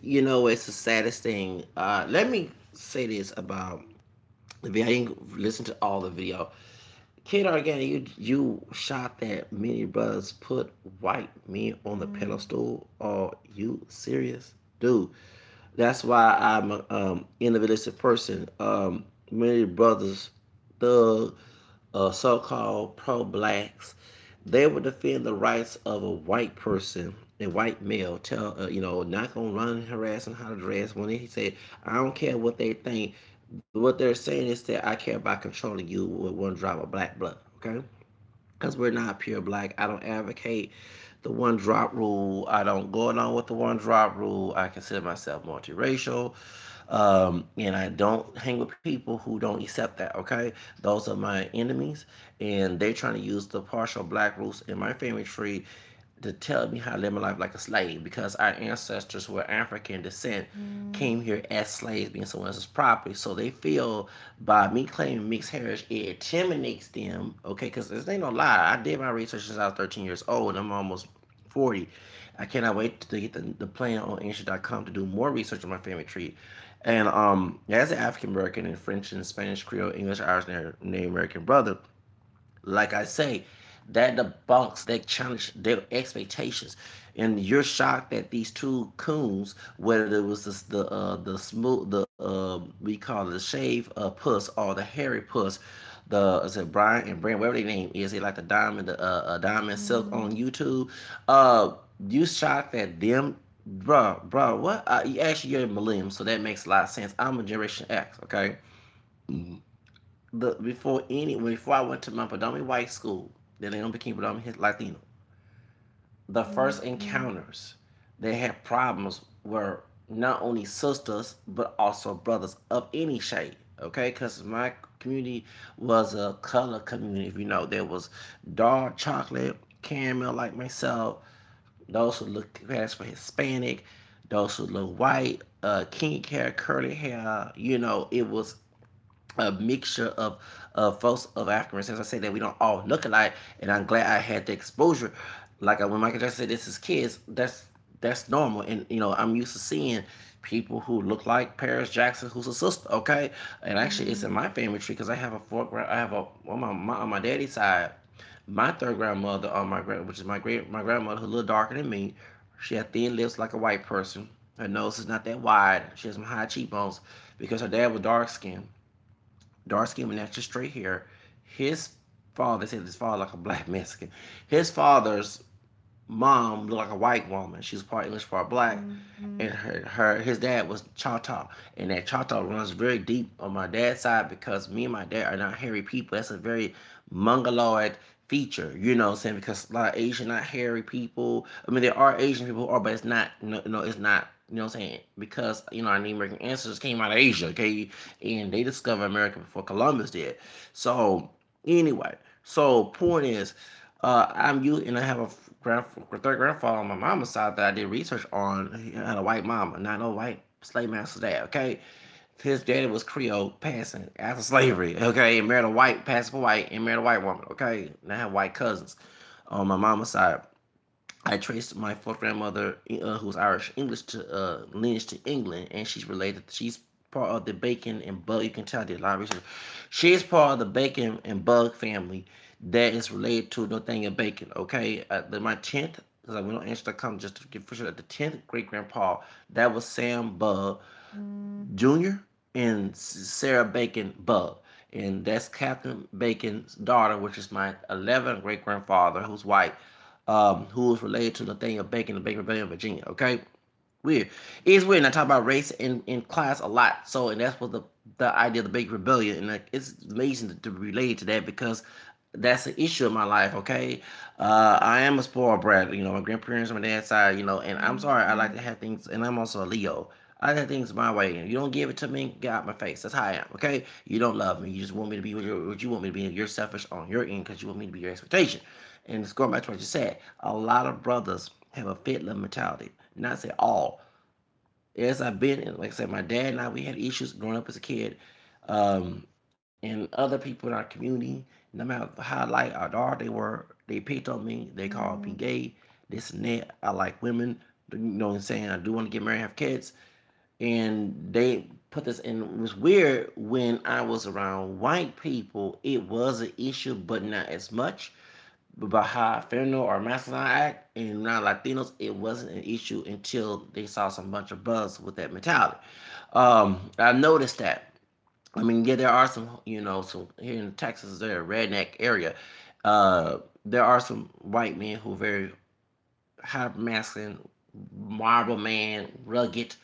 You know, it's the saddest thing. Let me say this about the video. I didn't listen to all the video. Kid Organic, you shot that many brothers put white men on the pedestal. Are you serious, dude? That's why I'm a individualistic person. Many brothers, thug, so-called pro-blacks, they would defend the rights of a white person, a white male. Tell not gonna run and harass and how to dress. When he said, I don't care what they think. What they're saying is that I care about controlling you with one drop of black blood. Okay, because we're not pure black. I don't advocate the one drop rule. I don't go along with the one drop rule. I consider myself multiracial. And I don't hang with people who don't accept that. Okay, those are my enemies, and they're trying to use the partial black roots in my family tree to tell me how to live my life like a slave because our ancestors were African descent, came here as slaves, being someone else's property. So they feel by me claiming mixed heritage, it intimidates them. Okay, because this ain't no lie. I did my research since I was 13 years old, and I'm almost 40. I cannot wait to get the plan on ancient.com to do more research on my family tree. And as an African American and French and Spanish, Creole, English, Irish, Native American brother, like I say, that debunks, that challenge their expectations. And you're shocked that these two coons, whether it was the smooth, we call it the shave puss or the hairy puss, the is it Brian and Brand, whatever their name is, they like the diamond, diamond silk on YouTube. You shocked at them, bro. What? Actually, you're a millennium, so that makes a lot of sense. I'm a Generation X, okay? Before I went to my predominantly white school, then I became predominantly Latino. The first encounters they had problems were not only sisters but also brothers of any shade. Okay, because my community was a color community. If you know, there was dark chocolate, caramel like myself. Those who look past for Hispanic, those who look white, kinky hair, curly hair. It was a mixture of folks of African descent. I say that we don't all look alike, and I'm glad I had the exposure. Like when Michael Jackson said, "This is kids." That's normal, and I'm used to seeing people who look like Paris Jackson, who's a sister. Okay, and actually, it's in my family tree because I have a fourth. I have a on my daddy's side. My third grandmother on which is my grandmother, who's a little darker than me. She had thin lips like a white person. Her nose is not that wide. She has some high cheekbones because her dad was dark skin with natural straight hair. His father, they said his father like a black Mexican. His father's mom looked like a white woman. She was part English, part black, and his dad was Choctaw, and that Choctaw runs very deep on my dad's side because me and my dad are not hairy people. That's a very mongoloid feature, you know what I'm saying? Because a lot of Asian, not hairy people. I mean, there are Asian people who are, but it's not, no, it's not. You know what I'm saying? Because our Native American ancestors came out of Asia, okay, and they discovered America before Columbus did. So anyway, so point is, I'm you and I have a third grandfather on my mama's side that I did research on. He had a white mama, not no white slave master's dad. Okay, his daddy was Creole passing after slavery. Okay, and married a white, passed for white, and married a white woman. Okay, and I have white cousins on my mama's side. I traced my fourth grandmother, who's Irish English, to lineage to England, and she's related. She's part of the Bacon and Bug. You can tell I did a lot of research. She's part of the Bacon and Bug family that is related to Nathaniel Bacon. Okay, my tenth, because I went on Insta.com just to get for sure. The 10th great grandpa, that was Sam Bug Jr. and Sarah Bacon Bug. And that's Captain Bacon's daughter, which is my 11th great grandfather, who's white, who was related to Nathaniel Bacon, the Bacon Rebellion, Virginia. Okay, weird. It's weird. And I talk about race in class a lot. So, and that's what the idea of the Bacon Rebellion, and it's amazing to relate to that because that's an issue in my life. Okay, I am a spoiled brat. My grandparents on my dad's side. And I'm sorry. I like to have things, and I'm also a Leo. I like things my way. If you don't give it to me, get out my face. That's how I am. Okay, you don't love me. You just want me to be what you want me to be. You're selfish on your end because you want me to be your expectation. And it's going back to what you said. A lot of brothers have a fit love mentality. Not say all. As I've been, like I said, my dad and I, we had issues growing up as a kid. And other people in our community, no matter how light or dark they were, they picked on me. They called me gay, this and that. I like women. You know what I'm saying? I do want to get married, have kids, and they put this in. It was weird when I was around white people. It was an issue, but not as much about how feminine or masculine I act, and now Latinos, it wasn't an issue until they saw some bunch of buzz with that mentality. I noticed that. I mean, yeah, there are some, some here in Texas, they're a redneck area. There are some white men who are very high masculine, marble man, rugged,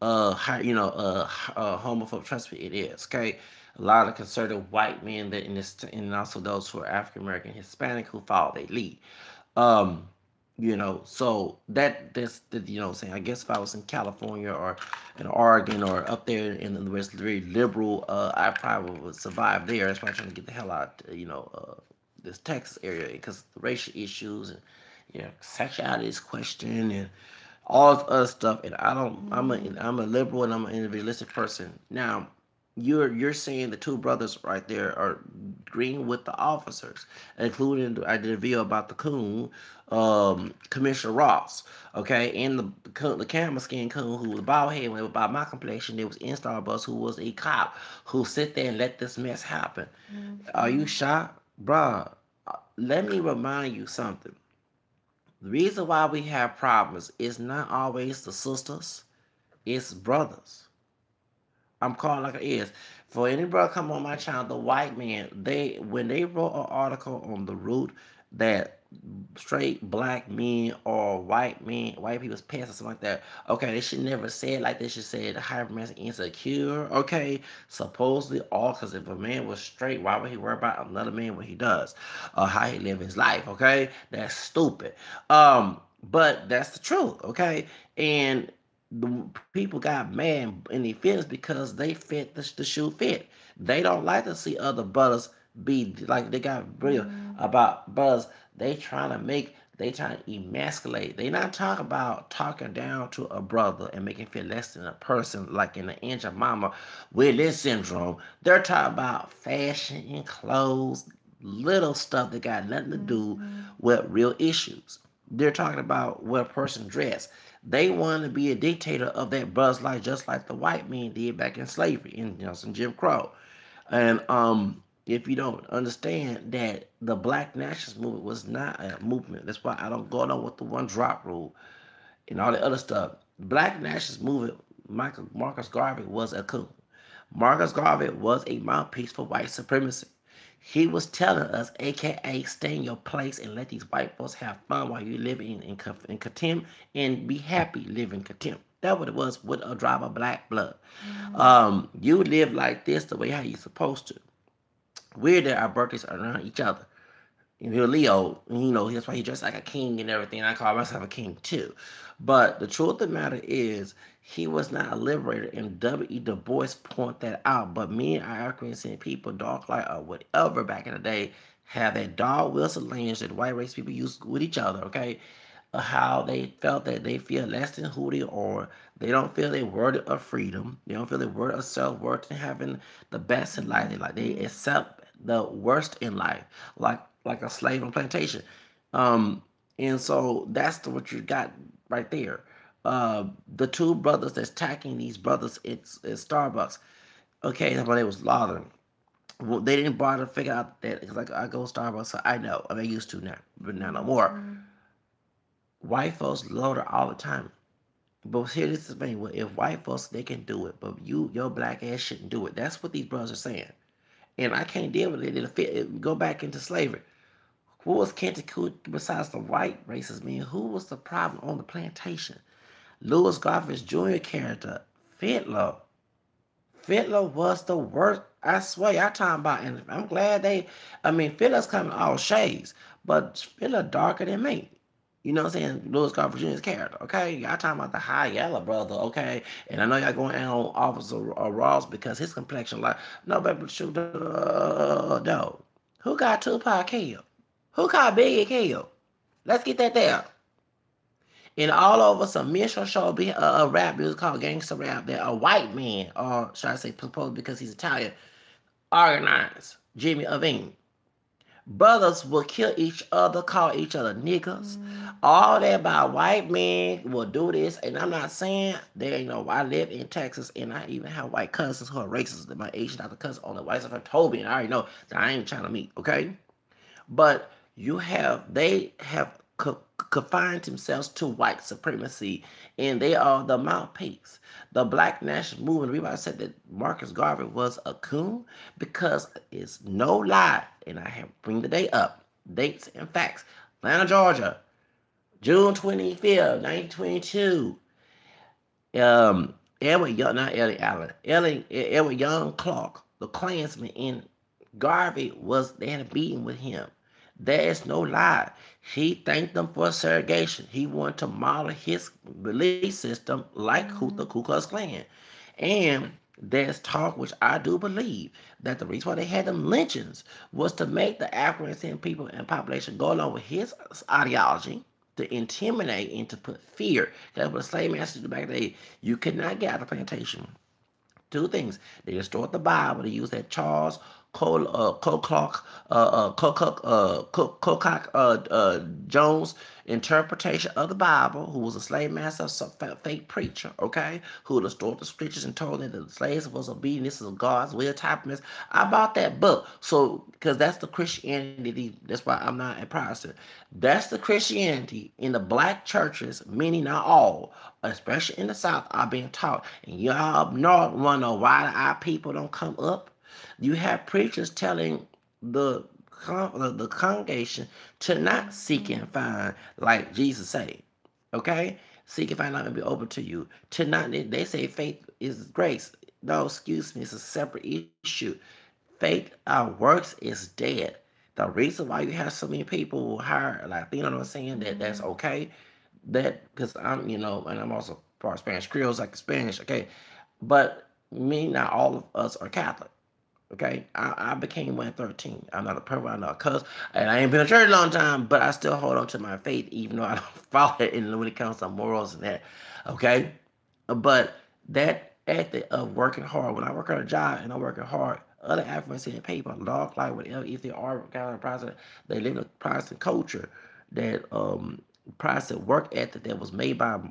homophobe. Trust me, it is. Okay, a lot of conservative white men that in this, and also those who are African American, Hispanic who follow their lead. Um, so what I'm saying. I guess if I was in California or in Oregon or up there in the West, very liberal, I probably would survive there. That's why I'm trying to get the hell out, this Texas area because the racial issues and sexuality is questioned and all this other stuff. And I don't. I'm a liberal and I'm an individualistic person. Now, you're saying the two brothers right there are agreeing with the officers, including I did a video about the coon, Commissioner Ross, okay, and the camera skin coon who was bald head when about my complexion. There was in Starbucks who was a cop who sit there and let this mess happen. Are you shocked, bruh? Let me remind you something. The reason why we have problems is not always the sisters, it's brothers. I'm calling like it is. For any brother come on my channel, the white man, they when they wrote an article on the root that straight black men or white men, white people's past or something like that. Okay, they should never say it like they should say the hyperman's insecure. Okay, supposedly all because if a man was straight, why would he worry about another man when he does, or how he live his life? Okay, that's stupid. But that's the truth. Okay, and the people got mad in their feelings because they fit the shoe fit. They don't like to see other brothers be like they got real about brothers. They trying to emasculate. They not talking about talking down to a brother and making him feel less than a person like in the Aunt Mama with this syndrome. They're talking about fashion and clothes, little stuff that got nothing to do with real issues. They're talking about what a person dress. They want to be a dictator of that brother's life, just like the white men did back in slavery in some Jim Crow. And if you don't understand that the Black Nationalist movement was not a movement, that's why I don't go on with the one drop rule and all the other stuff. Black Nationalist movement, Marcus Garvey was a coon. Marcus Garvey was a mouthpiece for white supremacy. He was telling us, aka, stay in your place and let these white folks have fun while you live in contempt and be happy living contempt. That's what it was with a drop of black blood. You live like this the way how you supposed to. Weird that our birthdays are around each other. You're Leo, that's why he dressed like a king and everything. I call myself a king too. But the truth of the matter is, he was not a liberator, and W.E. Du Bois point that out. But me and our African people, dark light or whatever back in the day, have that dog Wilson language that white race people use with each other, okay? How they felt that they feel less than who they are. They don't feel they're worthy of freedom. They don't feel they're worthy of self-worth and having the best in life. They accept the worst in life, like a slave on a plantation. Um, and so that's what you got right there. The two brothers that's attacking these brothers, it's Starbucks. Okay, that's why they was laudering. Well, they didn't bother to figure out that because I go to Starbucks, so I know. I mean, I used to now, but now no more. White folks loader all the time. But here this is the thing. Well, if white folks they can do it, but your black ass shouldn't do it. That's what these brothers are saying. And I can't deal with it. Go back into slavery. Who was Kentucky besides the white races? Man, who was the problem on the plantation? Lewis Garvey's Jr. character, Fiddler. Fiddler was the worst. I swear, y'all talking about, and I'm glad Fiddler's coming all shades, but Fiddler darker than me. You know what I'm saying? Lewis Garvey Jr.'s character, okay? Y'all talking about the high yellow brother, okay? And I know y'all going out on Officer Ross because his complexion like, no, baby, shoot, no. Who got Tupac killed? Who got Biggie killed? Let's get that there. And all over some minstrel show, a rap music called gangster rap that a white man, or should I say, proposed because he's Italian, organized Jimmy Iovine. Brothers will kill each other, call each other niggas. Mm. All that by white men will do this. And I'm not saying there ain't no, I live in Texas and I even have white cousins who are racist. That my Asian other cousin on the white side have told me, and I already know that I ain't trying to meet, okay? But they have confined themselves to white supremacy, and they are the mouthpiece. The Black National Movement. Everybody said that Marcus Garvey was a coon because it's no lie, and I have bring the day up, dates and facts. Atlanta, Georgia, June 25th, 1922. Edward Young, not Ellie Allen, Edward Young Clark, the Klansman in Garvey was they had a meeting with him. There is no lie. He thanked them for segregation. He wanted to model his belief system like the Ku Mm. Klux Klan. And there's talk, which I do believe, that the reason why they had them lynchings was to make the African American people and population go along with his ideology to intimidate and to put fear. That's what the slave masters did back in the day. You could not get out of the plantation. Two things. They distort the Bible. They use that Charles Cocock Jones interpretation of the Bible, who was a slave master, some fake preacher, okay, who distorted the scriptures and told that the slaves was obedient. This is God's will type of mess. I bought that book, so because that's the Christianity. That's why I'm not a Protestant. That's the Christianity in the black churches, many not all, especially in the South, are being taught. And y'all up north want to know why our people don't come up. You have preachers telling the the congregation to not seek Mm. and find, like Jesus said. Okay, seek and find out and be open to you. To not, they say faith is grace. No, excuse me, it's a separate issue. Faith, our works is dead. The reason why you have so many people who hire, like, you know what I'm saying, that's Mm. okay, that because I'm, and I'm also part Spanish Creoles, like Spanish, okay, but me, not all of us are Catholic. Okay, I became one at 13. I'm not a pervert, I'm not a cuss, and I ain't been in church a long time, but I still hold on to my faith, even though I don't follow it when it comes to morals and that. Okay, but that ethic of working hard, when I work on a job and I'm working hard, other African people, dog like whatever, if they are kind of Protestant, they live in a Protestant culture that Protestant work ethic that was made by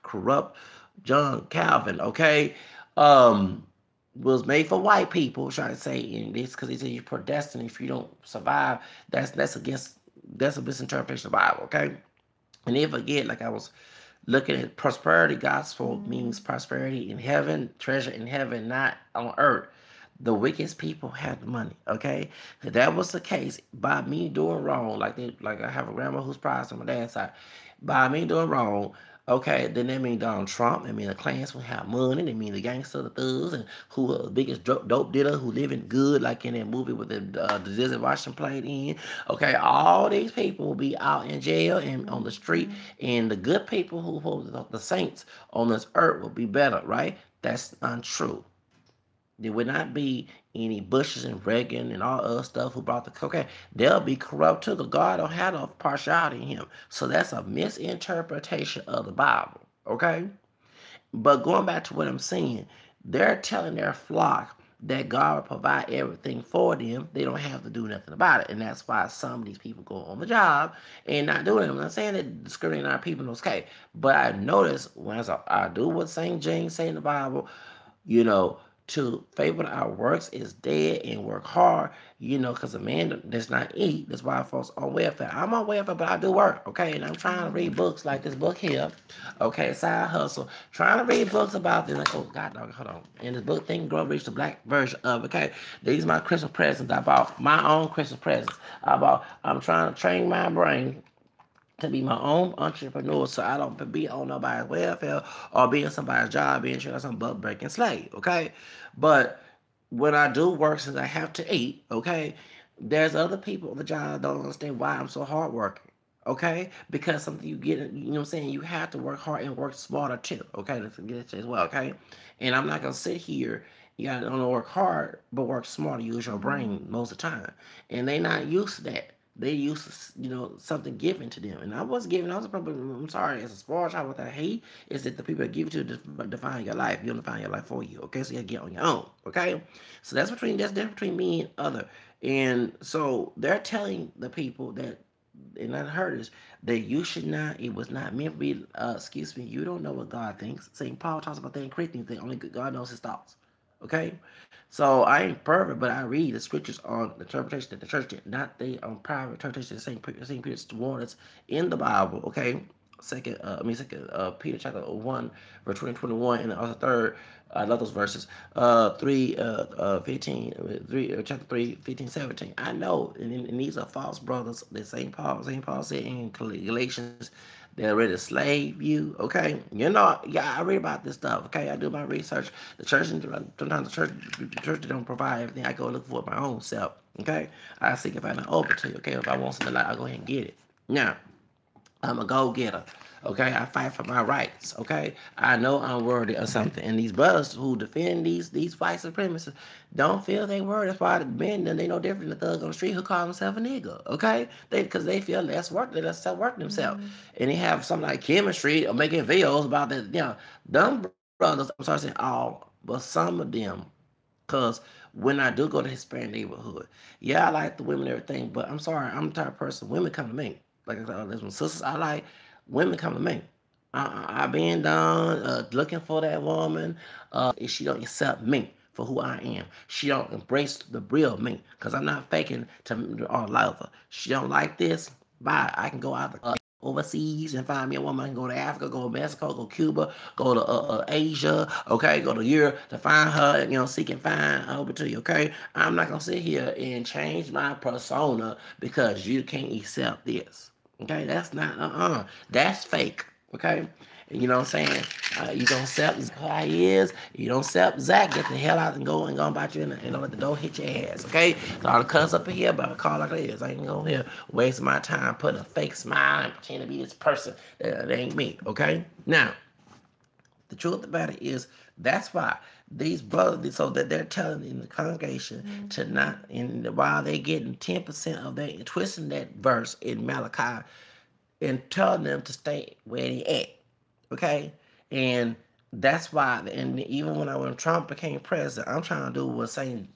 corrupt John Calvin. Okay, um, was made for white people, trying to say in this because he said you're predestined if you don't survive. That's a misinterpretation of the Bible. Okay, and then forget, like I was looking at prosperity gospel Mm. means prosperity in heaven, treasure in heaven, not on earth. The wickedest people have the money. Okay, if that was the case, by me doing wrong, like I have a grandma who's Protestant on my dad's side, by me doing wrong, okay, then that means Donald Trump. That means the clans will have money. That means the gangster, the thugs, and who are the biggest dope dealer who living good, like in that movie with the Disney Washington played in. Okay, all these people will be out in jail and on the street, Mm. and the good people who hold the saints on this earth will be better, right? That's untrue. There would not be any Bushes and Reagan and all other stuff who brought the cocaine. They'll be corrupt too, because God don't have no partiality in him. So that's a misinterpretation of the Bible. Okay? But going back to what I'm saying, they're telling their flock that God will provide everything for them. They don't have to do nothing about it. And that's why some of these people go on the job and not doing it. I'm not saying that discriminating on people is okay. But I notice when I do what St. James say in the Bible, you know, to favor our works is dead and work hard, because a man does not eat. That's why folks on welfare. I'm on welfare, but I do work, okay? And I'm trying to read Mm. books like this book here, okay? Side hustle. Trying to read books about this. Like, oh, God, dog, hold on. And this book, Think and Grow Rich, the black version of, okay? These are my Christmas presents. I bought my own Christmas presents. I'm trying to train my brain to be my own entrepreneur so I don't be on nobody's welfare or be in somebody's job being treated like some butt breaking slave, okay? But when I do work, since I have to eat, okay, there's other people on the job that don't understand why I'm so hardworking. Okay, because something you get, what I'm saying, you have to work hard and work smarter too. Okay, let's get it as well. Okay, and I'm not gonna sit here. You gotta only work hard, but work smarter. Use your Mm. brain most of the time, and they not used to that. They used to, something given to them, and I was given. I was probably, I'm sorry, as a spoiled child, what I hate is that the people that give it to you define your life. You don't define your life for you. Okay, so you gotta get on your own. Okay, so that's the difference between me and other. And so they're telling the people that, and I heard this, that you should not, it was not meant to be, excuse me, you don't know what God thinks. St. Paul talks about that in Corinthians, that only God knows his thoughts. Okay? So I ain't perfect, but I read the scriptures on the interpretation that the church did, not the private interpretation that St. Peter's warned us in the Bible. Okay? Second Peter chapter 1 verse 20 21, and also third, I love those verses, 3 15 3 chapter 3 15 17. I know, and these are false brothers that St. Paul said in Galatians, they're ready to slave you. Okay, you know, yeah, I read about this stuff. Okay, I do my research. The church, sometimes the church don't provide everything. I go look for it my own self. Okay, I seek if I not open to you. Okay, if I want something, I'll go ahead and get it. Now, I'm a go-getter. Okay, I fight for my rights. Okay, I know I'm worthy of something. And these brothers who defend these white supremacists don't feel they worthy. That's why the men, they no different than the thugs on the street who call themselves a nigga. Okay, because they feel less work, they less self-work themselves, and they have something like chemistry or making videos about that. Dumb brothers. I'm sorry, saying all, but some of them, because when I do go to Hispanic neighborhood, yeah, I like the women and everything, but I'm sorry, I'm the type of person, women come to me. Like I said, there's my sisters I like, women come to me. I been done looking for that woman. If she don't accept me for who I am, she don't embrace the real me, because I'm not faking to all love her. She don't like this, bye. I can go out overseas and find me a woman. I can go to Africa, go to Mexico, go to Cuba, go to Asia, okay, go to Europe to find her, seek and find over to you, okay? I'm not gonna sit here and change my persona because you can't accept this, okay? That's not, that's fake, okay? You know what I'm saying? You don't accept how he is. You don't accept Zach. Get the hell out and go about you and don't let the door hit your ass. Okay? So all the cuss up in here, but I call like it is. I ain't going here waste my time putting a fake smile and pretend to be this person. That ain't me. Okay? Now, the truth about it is that's why these brothers, so that they're telling in the congregation to not, and while they're getting 10% of that, twisting that verse in Malachi and telling them to stay where they at. Okay, and that's why. And even when Trump became president, I'm trying to do what saying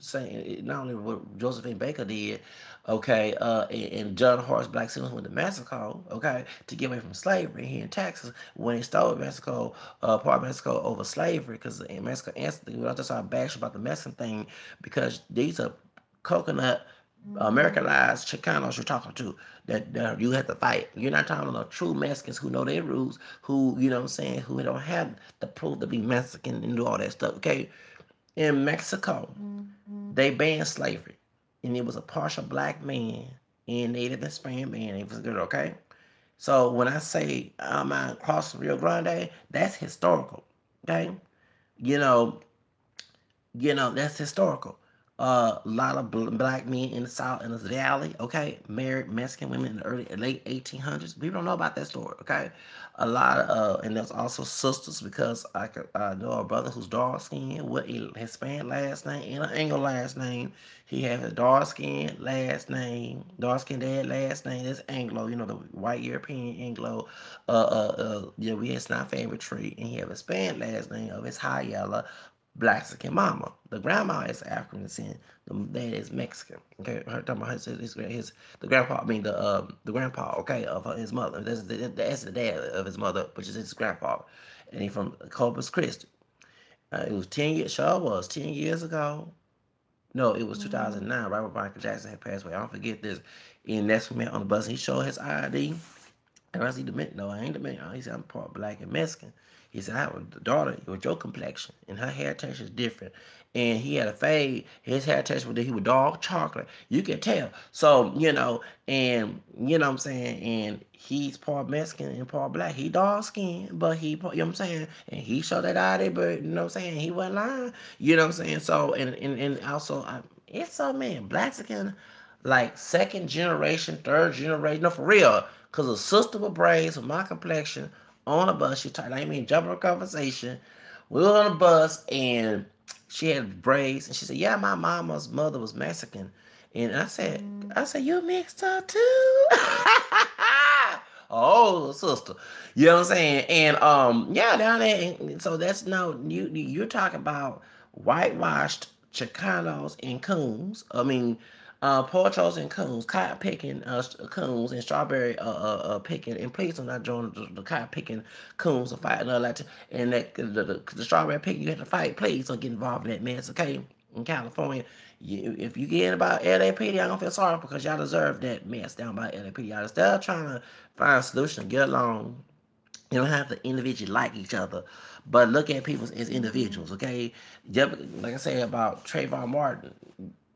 not only what Josephine Baker did, okay, and John Horace Black Simmons went to Mexico, okay, to get away from slavery here in Texas when he stole Mexico, part of Mexico over slavery, because in Mexico instantly, we just saw a bash about the Mexican thing because these are coconut Americanized Chicanos you're talking to that you have to fight. You're not talking about true Mexicans who know their roots, who, you know what I'm saying, who don't have the proof to be Mexican and do all that stuff. Okay. In Mexico, they banned slavery. And it was a partial black man and Native and Spanish man. It was good, okay? So when I say I'm across the Rio Grande, that's historical. Okay? You know, that's historical. A lot of black men in the South in the Valley, okay, married Mexican women in the late 1800s. People don't know about that story, okay. A lot of, and there's also sisters, because I know a brother who's dark skinned with a Hispanic last name and an Anglo last name. He has a dark skinned last name, dark skinned dad last name. That's Anglo, the white European Anglo. We had not favorite tree, and he have a Hispanic last name of his high yellow Blaxican mama. The grandma is African descent. The dad is Mexican. Okay, her talking about the grandpa. I mean the grandpa. Okay, of his mother. That's the dad of his mother, which is his grandpa, and he from Corpus Christi. It was 10 years. Sure was 10 years ago. No, it was 2009. Right when Michael Jackson had passed away. I don't forget this. And that's when we met on the bus. He showed his ID. And I said, no, I ain't Dominican. He said, I'm part black and Mexican. He said, I have a daughter with your complexion, and her hair texture is different. And he had a fade. His hair texture he was dark chocolate. You can tell. So, and you know what I'm saying? And he's part Mexican and part black. He dark skinned, but you know what I'm saying? And he showed that ID, but you know what I'm saying? He wasn't lying. You know what I'm saying? So, and also, it's so, man, Blaxican, like second generation, third generation, no, for real. Cause a sister with braids with my complexion on a bus, she tried, jumping a conversation. We were on a bus and she had braids, and she said, "Yeah, my mama's mother was Mexican." And I said, "You mixed up too?" Oh, sister, you know what I'm saying? And yeah, down there. And so that's no, you're talking about whitewashed Chicanos and coons. I mean, Porchos and coons, cotton picking coons and strawberry picking. And please do not join the cotton picking coons or fighting like and that the strawberry picking you have to fight. Please don't get involved in that mess, okay? In California, if you get about LAPD, I don't feel sorry because y'all deserve that mess down by LAPD. Y'all still trying to find a solution to get along. You don't have to individually like each other, but look at people as individuals, okay? Like I say about Trayvon Martin,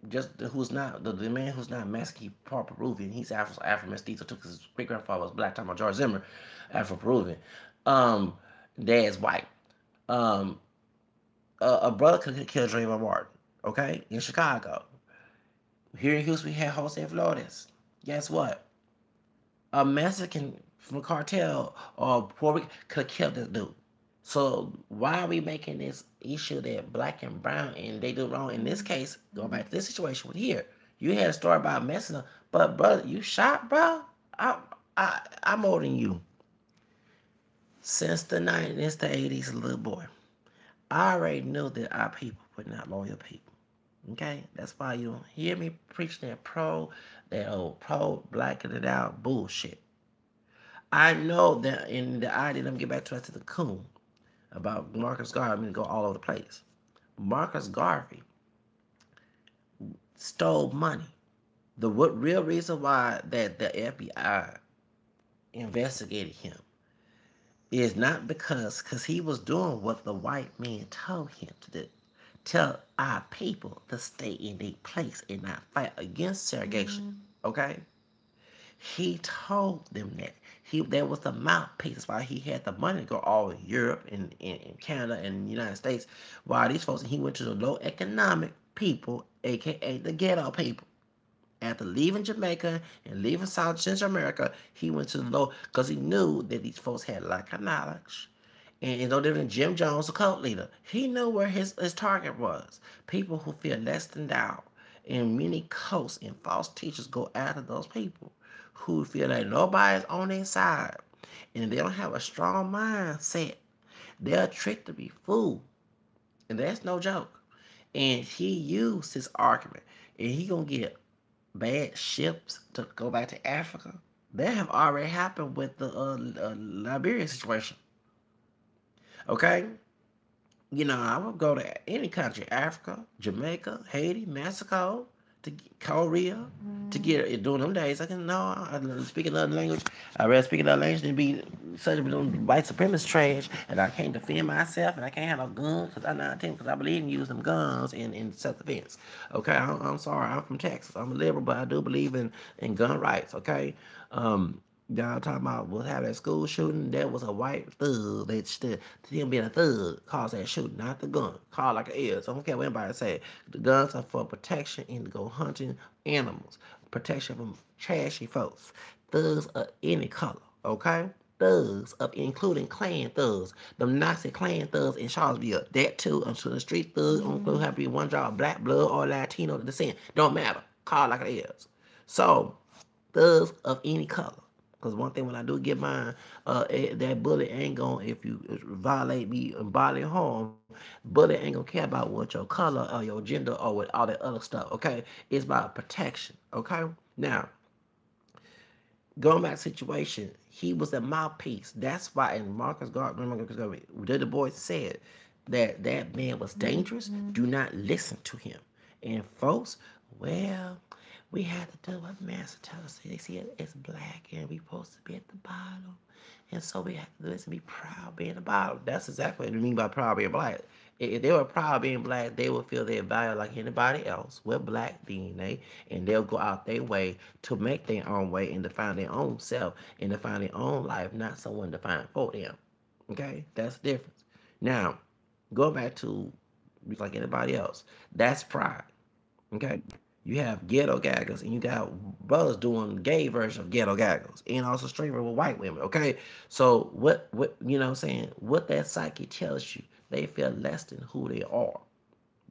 just who's not the man who's not Mexican, part Peruvian. He's Afro mestizo too, because his great grandfather was black. Talking about George Zimmer, Afro Peruvian. Um, Dad's white. Um, a brother could kill Trayvon Martin, okay, in Chicago. Here in Houston, we had Jose Flores. Guess what? A Mexican from a cartel or Puerto Rican could have killed this dude. So why are we making this issue that black and brown and they do wrong? In this case, going back to this situation with here, you had a story about messing up, but brother, you shot, bro. I'm older than you. Since the 90s, the 80s, little boy, I already knew that our people were not loyal people. Okay, that's why you don't hear me preaching that old pro blacking it out bullshit. I know that in the idea, let me get back to the coon about Marcus Garvey. I'm going to go all over the place. Marcus Garvey stole money. The real reason why that the FBI investigated him is not because he was doing what the white man told him to do. Tell our people to stay in their place and not fight against segregation. Okay? He told them that. That was the mouthpiece. That's why he had the money to go all in Europe and Canada and the United States. While these folks, he went to the low economic people, aka the ghetto people. After leaving Jamaica and leaving South Central America, he went to the low because he knew that these folks had lack of knowledge. And no different than Jim Jones, a cult leader. He knew where his target was. People who feel less than thou. And many cults and false teachers go after those people who feel like nobody's on their side. And they don't have a strong mindset. They're tricked to be fooled. And that's no joke. And he used his argument. And he gonna get bad ships to go back to Africa. That have already happened with the Liberia situation. Okay? You know, I would go to any country, Africa, Jamaica, Haiti, Mexico, to Korea, to get during them days. I can know I speak another language. I rather speak another language than be such a white supremacist trash, and I can't defend myself, and I can't have no guns because I'm 19, because I believe in using guns in self-defense. Okay, I'm sorry, I'm from Texas. I'm a liberal, but I do believe in gun rights. Okay, y'all talking about what happened at school shooting? That was a white thug that stood him being a thug caused that shooting, not the gun. Called like it is. So I don't care what anybody say. The guns are for protection and to go hunting animals. Protection from trashy folks. Thugs of any color, okay? Thugs of including Klan thugs, them Nazi Klan thugs in Charlottesville. That too, until the street thugs don't have to be one job, black blood or Latino descent. Don't matter. Call like it is. So thugs of any color. Because one thing when I do get mine, that bullet ain't gonna, if you violate me and bodily harm, bullet ain't gonna care about what your color or your gender or with all that other stuff, okay? It's about protection, okay? Now, going back to the situation, he was a mouthpiece. That's why in Marcus Garvey, the boy said that that man was dangerous. Do not listen to him. And folks, well, we had to do what Master tells us. They see it as black and we supposed to be at the bottom. And so we have to do this and be proud being the bottom. That's exactly what I mean by proud being black. If they were proud being black, they would feel their value like anybody else with black DNA, and they'll go out their way to make their own way and define their own self and define their own life, not someone defined for them. Okay? That's the difference. Now, go back to like anybody else. That's pride. Okay? You have ghetto gaggers and you got brothers doing gay version of ghetto gaggers and also streaming with white women. Okay, so what you know what I'm saying? What that psyche tells you, they feel less than who they are.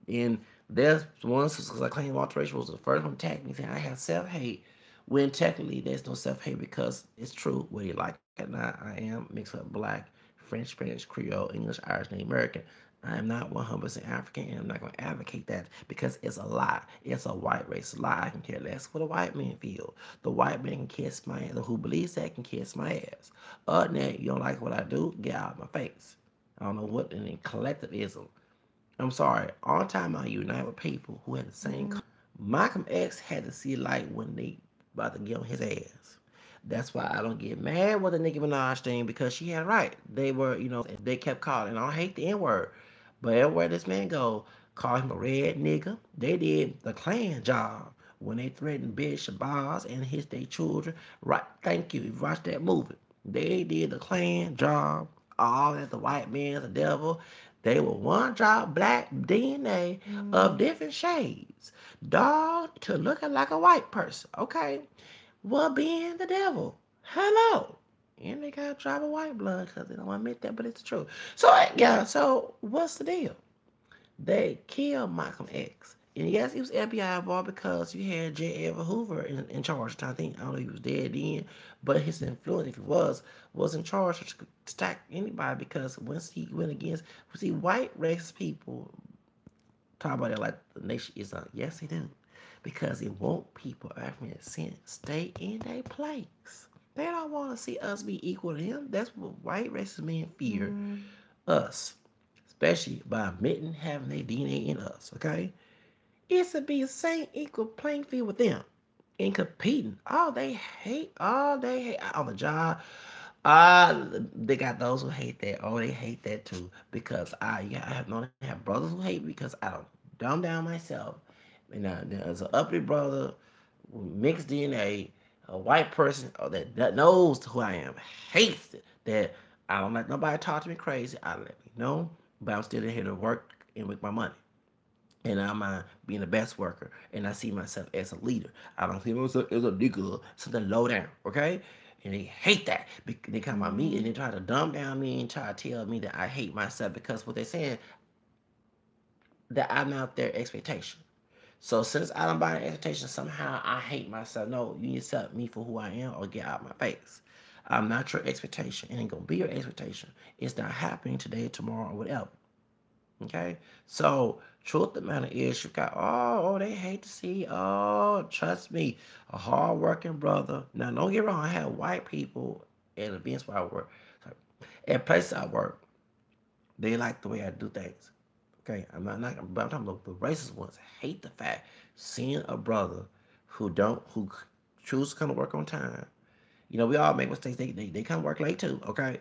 And there's one because I claim alteration was the first one to attack me saying I have self-hate, when technically there's no self-hate because it's true, whether you like it or not. I am mixed up black French, Spanish, Creole, English, Irish, Native American. I am not 100% African, and I'm not going to advocate that because it's a lie. It's a white race lie. I can care less what the white man feel. The white man can kiss my ass, or who believes that can kiss my ass. Other than that, you don't like what I do, get out of my face. I don't know what in collectivism. I'm sorry. All the time I unite with people who had the same. Malcolm X had to see light when they about to get on his ass. That's why I don't get mad with the Nicki Minaj thing because she had right. They were, they kept calling. And I don't hate the N word, but everywhere this man go, call him a red nigga. They did the Klan job when they threatened Bishop Shabazz and their children. Right? Thank you. If you watch that movie, they did the Klan job. All that the white man's the devil. They were one drop black DNA of different shades. Dog to looking like a white person. Okay. Well, being the devil. Hello. And they got to drop a white blood because they don't admit that, but it's the truth. So, yeah, so what's the deal? They killed Malcolm X. And yes, he was FBI involved because you had J. Edgar Hoover in charge. I think, I don't know if he was dead then, but his influence, if he was in charge to stack anybody because once he went against, see, white racist people talk about it like the nation is on. Yes, they do. Because it won't people of African descent stay in their place. They don't want to see us be equal to them. That's what white racist men fear us. Especially by admitting having their DNA in us, okay? It's to be the same equal playing field with them and competing. All they hate on the job. They got those who hate that. Oh, they hate that too. Because I have known I have brothers who hate me because I don't dumb down myself. And there's an uppity brother with mixed DNA, a white person that knows who I am, hates it. That I don't let nobody talk to me crazy. I let me know, but I'm still here to work and make my money. And I'm being the best worker, and I see myself as a leader. I don't see myself as a nigga, something low down, okay? And they hate that. They come at me and they try to dumb down me and try to tell me that I hate myself because what they're saying, that I'm not their expectation. So since I don't buy an expectation, somehow I hate myself. No, you need to accept me for who I am or get out of my face. I'm not your expectation. It ain't gonna be your expectation. It's not happening today, tomorrow, or whatever. Okay? So truth of the matter is you got they hate to see, trust me, a hard-working brother. Now don't get wrong, I have white people at events where I work. At places I work, they like the way I do things. Okay, but I'm talking about the racist ones. Hate the fact seeing a brother who choose to come to work on time. We all make mistakes. They come work late too. Okay,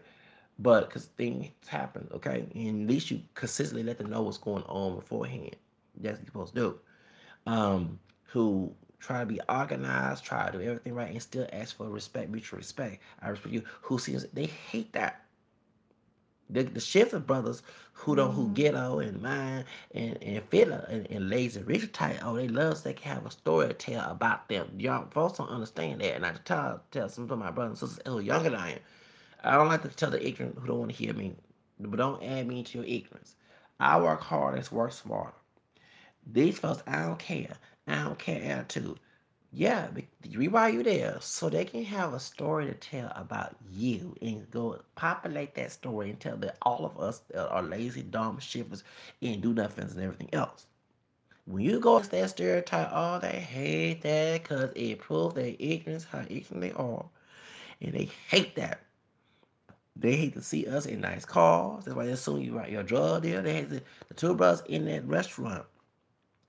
but because things happen. Okay, and at least you consistently let them know what's going on beforehand. That's what you're supposed to do. Who try to be organized, try to do everything right, and still ask for respect, mutual respect. I respect you. Who seems they hate that. The Shifter brothers who ghetto and mine and fiddler and lazy rich type, they love they can have a story to tell about them. Y'all folks don't understand that. And I tell some of my brothers and sisters who are younger than I am. I don't like to tell the ignorant who don't want to hear me. But don't add me to your ignorance. I work hard and work smarter. These folks, I don't care. I don't care attitude. Yeah, the reason why you there, so they can have a story to tell about you and go populate that story and tell that all of us are lazy, dumb, shivers, and do nothings and everything else. When you go against that stereotype, they hate that because it proves their ignorance, how ignorant they are. And they hate that. They hate to see us in nice cars. That's why they assume you are your drug dealer. They hate the two brothers in that restaurant.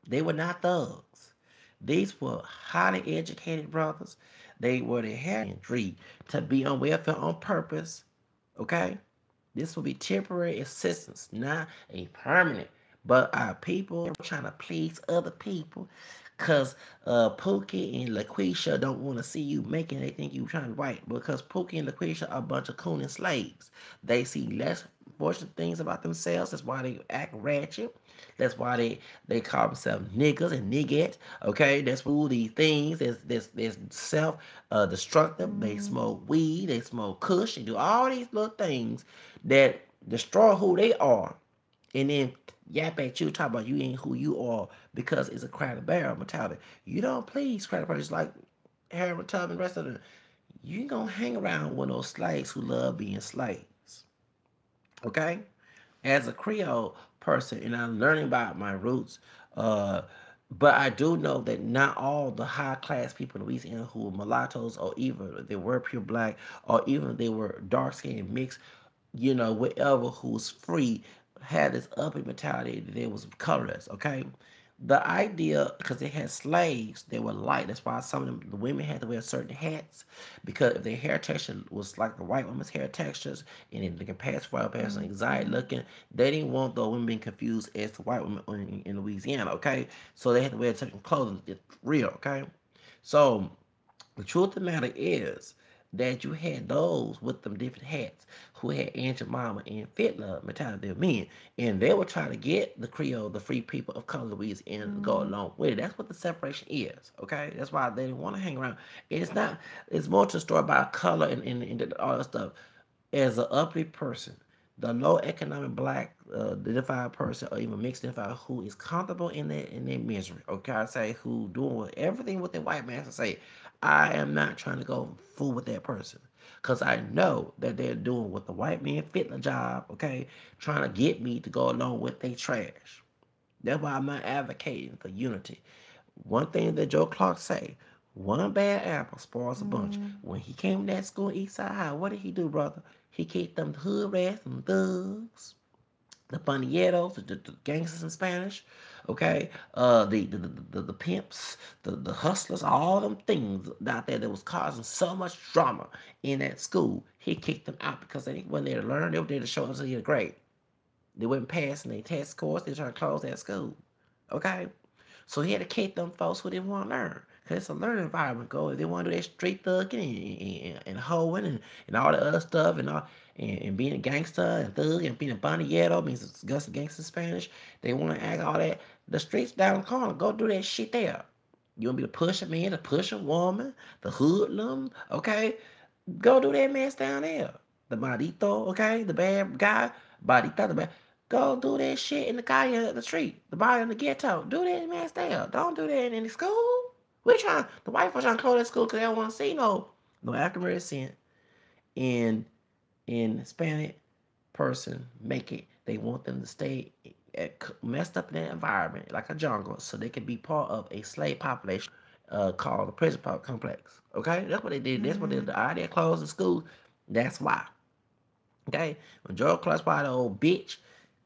They were not thugs. These were highly educated brothers. They had injury to be on welfare on purpose. Okay? This will be temporary assistance, not a permanent. But our people are trying to please other people because Pookie and LaQuisha don't want to see you making. They think you trying to right because Pookie and LaQuisha are a bunch of coon and slaves. They see less fortunate things about themselves. That's why they act ratchet. That's why they call themselves niggas and nigget. Okay, that's all these things. There's self destructive. They smoke weed. They smoke kush. They do all these little things that destroy who they are, and then yap at you, talk about you ain't who you are because it's a cracker barrel mentality. You don't please cracker barrels like Harold Tubman and the rest of them. You ain't gonna hang around with those slaves who love being slaves. Okay, as a Creole person, and I'm learning about my roots. Uh, but I do know that not all the high class people in Louisiana who were mulattoes, or even they were pure black, or even they were dark skinned mixed, whatever, who's free, had this uppity mentality that they was colorless. Okay, the idea, because they had slaves, they were light. That's why some of them, the women had to wear certain hats, because if their hair texture was like the white woman's hair textures, and then they can pass for a person anxiety Mm-hmm. looking, they didn't want the women being confused as to white women in Louisiana. Okay, so they had to wear certain clothing. It's real. Okay, so the truth of the matter is that you had those with them different hats who had Aunt Jemima and Fitla mentality of men, and they were trying to get the Creole, the free people of color Louisiana, to go Mm-hmm. along with it. That's what the separation is. Okay, that's why they didn't want to hang around. It's not. It's more to the story about color and all that stuff. As an uppity person, the low economic black identified person, or even mixed identified, who is comfortable in their misery. Okay, I say who doing everything what the white man say. I am not trying to go fool with that person, because I know that they're doing what the white man fit the job. Okay, trying to get me to go along with their trash. That's why I'm not advocating for unity. One thing that Joe Clark say, one bad apple spoils a bunch. Mm-hmm. When he came to that school, Eastside High, what did he do, brother? He kicked them hood rats, them thugs, the panieros, the gangsters in Spanish, okay, the pimps, the hustlers, all them things out there that was causing so much drama in that school. He kicked them out because they wasn't there to learn. They were there to show up to get a grade. They wasn't passing their test scores. They were trying to close that school, okay. So he had to kick them folks who didn't want to learn. Because it's a learning environment. Go if they want to do that street thugging and hoeing and all the other stuff and being a gangster and thug and being a bandillero means gangster Spanish. They want to act all that. The streets down the corner. Go do that shit there. You want to be the pusher man, the pusher woman, the hoodlum, okay? Go do that mess down there. The Marito, okay? The bad guy, Marita, the bad. Go do that shit in the guy in the street, the body in the ghetto. Do that mess there. Don't do that in the school. The white folks trying to close that school because they don't want to see no African American and in Hispanic person make it. They want them to stay messed up in that environment like a jungle so they can be part of a slave population called the prison complex. Okay, that's what they did. That's what they did. Mm-hmm. The idea closed the school. That's why. Okay, when Joe Clark by the old bitch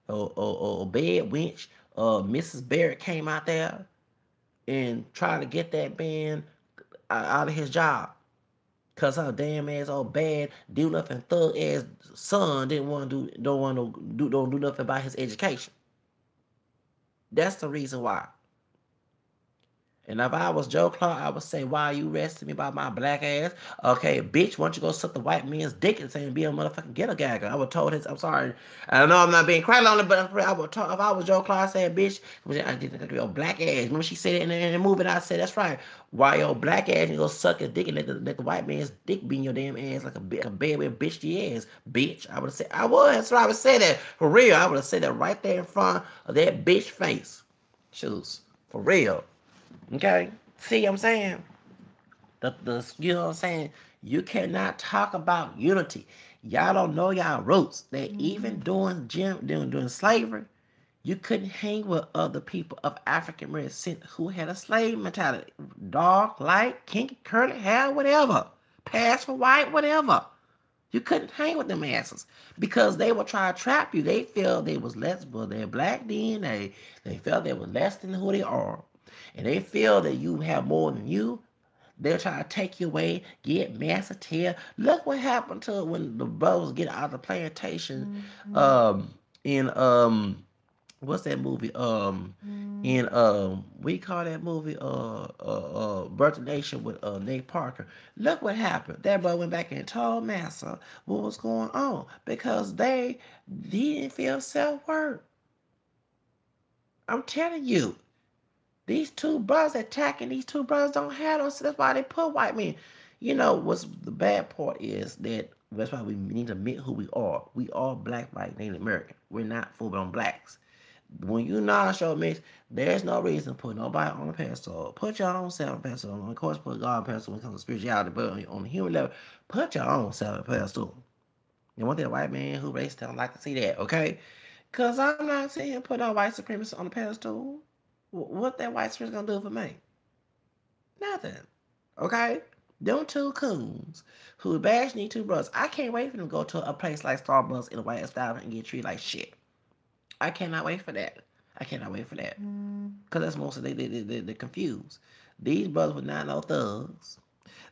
or bed wench, Mrs. Barrett came out there and tried to get that man out of his job. Cause her damn ass all bad, do nothing thug ass son didn't want to do, don't do nothing about his education. That's the reason why. And if I was Joe Clark, I would say, why are you arresting me about my black ass? Okay, bitch, why don't you go suck the white man's dick and say and be a motherfucking ghetto gagger? I would told his, I'm sorry. I know I'm not being crazy on it, but I would talk, if I was Joe Clark, I said, bitch, I did your black ass. Remember she said it in the movie, and I said, that's right. Why your black ass you go suck his dick and let the white man's dick be in your damn ass like a baby bitch the ass, bitch. I would have said, I would. That's why I would say that. For real. I would have said that right there in front of that bitch face. Shoes. For real. Okay? See what I'm saying? You know what I'm saying? You cannot talk about unity. Y'all don't know y'all roots. That even Mm-hmm. during slavery, you couldn't hang with other people of African American descent who had a slave mentality. Dark, light, kinky, curly hair, whatever. Pass for white, whatever. You couldn't hang with them asses because they would try to trap you. They feel they was less, well, they're black DNA. They felt they were less than who they are. And they feel that you have more than you. They'll try to take you away, get massive tear. Look what happened to when the brothers get out of the plantation Mm-hmm. um, in what's that movie? In we call that movie Birth of Nation with Nate Parker. Look what happened. That boy went back and told Massa what was going on because he didn't feel self worth. I'm telling you, these two brothers attacking these two brothers don't have those. That's why they put white men. You know what's the bad part is that that's why we need to admit who we are. We are black, white, Native American. We're not full blown blacks. When you non-show mix, there's no reason to put nobody on a pedestal. Put your own self on a pedestal. Of course, put God on a pedestal when it comes to spirituality, but on the human level, put your own self on a pedestal. You want that white man who racist, don't like to see that, okay? Because I'm not saying put no white supremacist on the pedestal. What that white supremacist gonna do for me? Nothing. Okay? Them two coons who bash these two brothers. I can't wait for them to go to a place like Starbucks in a white establishment and get treated like shit. I cannot wait for that. I cannot wait for that. Because that's mostly they're confused. These brothers were not no thugs.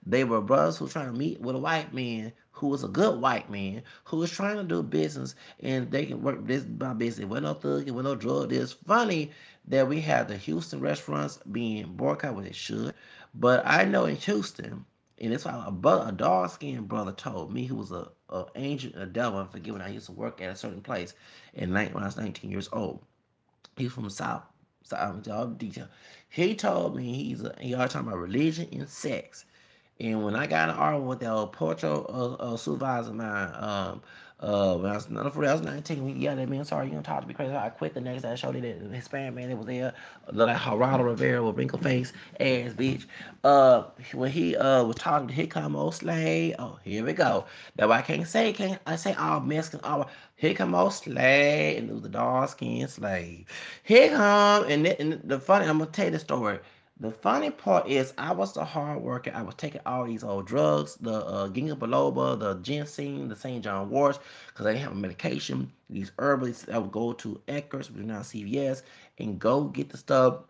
They were brothers who were trying to meet with a white man who was a good white man who was trying to do business and they can work this by business. It wasn't no thug, it wasn't no drug. It's funny that we have the Houston restaurants being boycotted, which they should. But I know in Houston, and it's why a dark skinned brother told me who was a angel, a devil, and forget when I used to work at a certain place when I was 19 years old. He's from South, all the detail. He told me he always talking about religion and sex. And when I got in an argument with the Porto supervisor of mine, when I was, no, for real, I was 19, he yelled at me, I'm sorry, you gonna talk to me crazy. I quit the next day. I showed you that Hispanic man that was there, like Geraldo Rivera with wrinkle face, ass bitch. When he was talking to Hicamo Slade, oh, here we go. That's why can't I say all Mexicans, all Hicamo Slade, and it was the dark skinned slave. Here come, and the funny, I'm gonna tell you the story. The funny part is I was the hard worker. I was taking all these old drugs, the ginkgo biloba, the ginseng, the St. John warts, because I didn't have a medication. These herbalists, I would go to Eckers, which is now CVS, and go get the stuff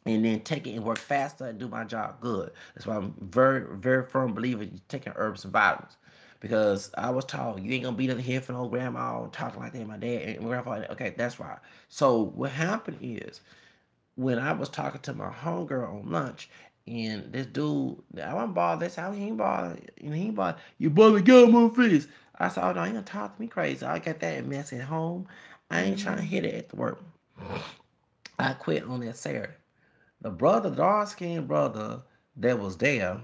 and then take it and work faster and do my job good. That's why I'm very, very firm believer in taking herbs and vitamins. Because I was taught you ain't gonna be here for no grandma talking like that. My dad and my grandfather. Okay, that's right. So what happened is when I was talking to my homegirl on lunch, and this dude, I wasn't bothered. That's how he ain't bothered. And he bothered. You brother, get him on face. I said, oh, no, you gonna talk to me crazy. I got that mess at home. I ain't trying to hit it at the work. I quit on that Saturday. The dark skinned brother that was there,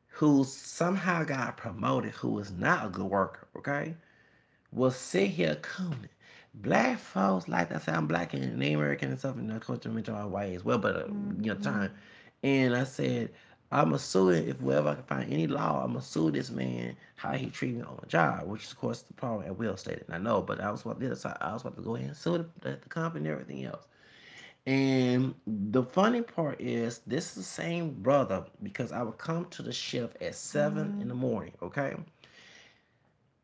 who somehow got promoted, who was not a good worker, okay, will sit here cooning. Black folks like I said, I'm black and Native American and stuff, and of course, I'm white as well, but time. And I said, I'm gonna sue it if wherever I can find any law. I'm gonna sue this man how he treated me on the job, which is of course the problem at Will stated. And I know, but I was about to go ahead and sue the company and everything else. And the funny part is, this is the same brother because I would come to the shift at 7 in the morning. Okay,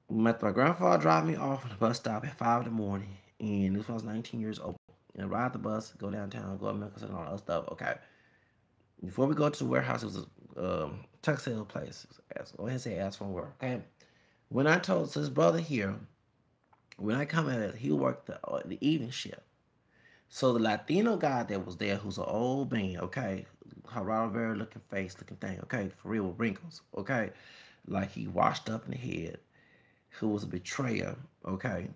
my grandfather dropped me off at the bus stop at 5 in the morning, and this was 19 years old. And ride the bus, go downtown, go to Memphis, and all that stuff. Okay. Before we go to the warehouse, it was a textile place. Go ahead and say ask for work. Okay. When I told his brother here, when I come at it, he worked the evening shift. So the Latino guy that was there, who's an old man, okay, Geraldo Rivera looking face, looking thing, okay, for real with wrinkles, okay, like he washed up in the head, who was a betrayer, okay,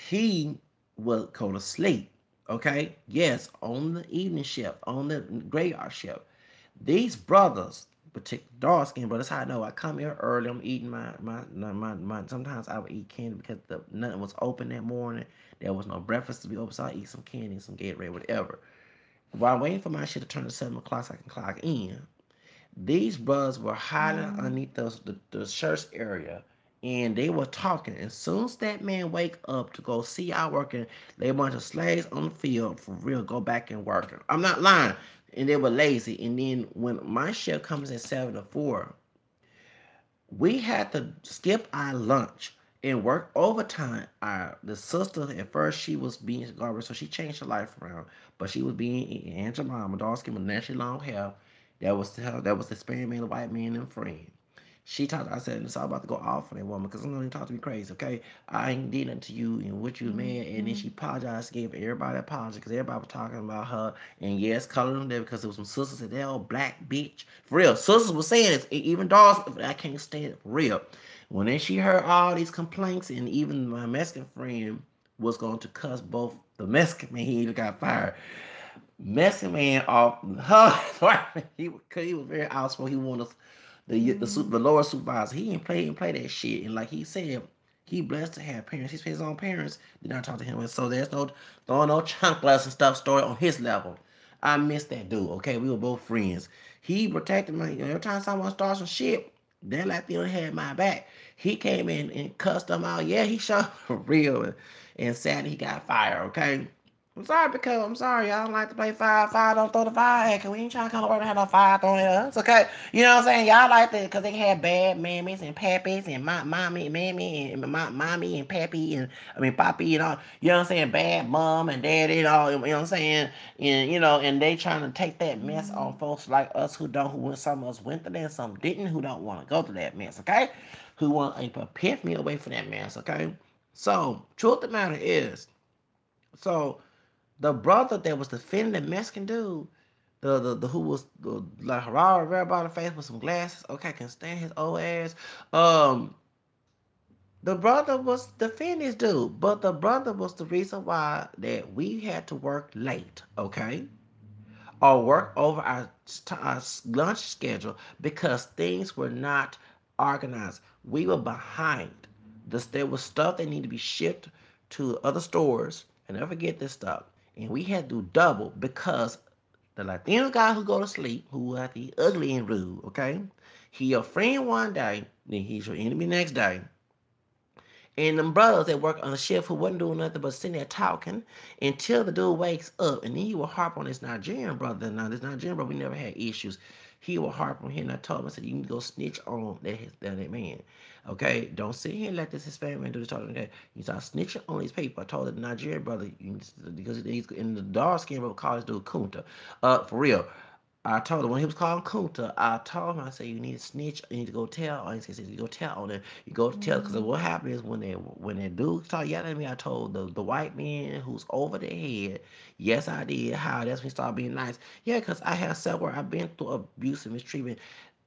he would go to sleep, okay, yes, on the evening shift, on the graveyard shift. These brothers, particular dark skin brothers, how I know I come here early, I'm eating my sometimes I would eat candy because nothing was open that morning. There was no breakfast to be open, so I eat some candy, some Gatorade, whatever. While waiting for my shit to turn to 7 o'clock so I can clock in, these brothers were hiding underneath the church area, and they were talking. As soon as that man wake up to go see y'all working, they a bunch of slaves on the field for real go back and working. I'm not lying. And they were lazy. And then when my shift comes at 7 to 4, we had to skip our lunch and work overtime. The sister at first she was being garbage, so she changed her life around. But she was being Angela Mama, dark skin with naturally long hair. That was the Spanish man, the white man, and friend. She talked. I said it's all about to go off on that woman because I'm gonna talk to me crazy. Okay, I ain't did nothing to you and what you was mad. And then she apologized, gave everybody an apology because everybody was talking about her. And yes, colored them there because there was some sisters that they all black bitch for real. Sisters was saying this, even dogs. I can't stand it for real. When then she heard all these complaints, and even my Mexican friend was going to cuss both the Mexican man, he even got fired. Mexican man off her. He was very outspoken. He wanted the lower supervisor. He didn't play that shit. And like he said, he blessed to have parents. His own parents did not talk to him. And so there's no chunkless and stuff story on his level. I miss that dude. Okay, we were both friends. He protected me. Every time someone starts some shit, that Latino had my back. He came in and cussed them out. Yeah, he showed for real and said he got fired, okay? I'm sorry because I'm sorry. I don't like to play fire. Fire don't throw the fire at. Cause we ain't trying to come over to have no fire thrown at us. Okay, you know what I'm saying? Y'all like that because they had bad mammies and pappies and mammy and mommy and pappy and I mean poppy and all. You know what I'm saying? Bad mom and daddy and all. You know what I'm saying? And and they trying to take that mess on folks like us who don't. Who some of us went through that, some didn't. Who don't want to go through that mess. Okay? Who want to prepare me away from that mess. Okay? So truth of the matter is, so the brother that was defending the Mexican dude, the who was like Harara red about the face with some glasses. Okay, can stand his old ass. Um, the brother was defending this dude, but the brother was the reason why that we had to work late. Okay, or work over our lunch schedule because things were not organized. We were behind. There was stuff that needed to be shipped to other stores, and never forget this stuff. And we had to do double because the Latino guy who go to sleep, who had the ugly and rude, okay? He your friend one day, then he's your enemy next day. And them brothers that work on the shift who wasn't doing nothing but sitting there talking until the dude wakes up. And then he will harp on this Nigerian brother. Now, this Nigerian brother, we never had issues. He will harp on him. And I told him, I said, you need to go snitch on that man. Okay? Don't sit here and let this Hispanic man do this talking. Okay? You start snitching on these people. I told the Nigerian brother, because he's in the dark skin, brother, call this dude Kunta. For real. I told him when he was calling Kunta, I told him, I said, you need to snitch, you need to go tell. Or he said, you go tell on it. You go to tell, because what happened is when that dude started yelling at me, I told the white man who's over their head, yes, I did. How that's when he started being nice. Yeah, because I have several, I've been through abuse and mistreatment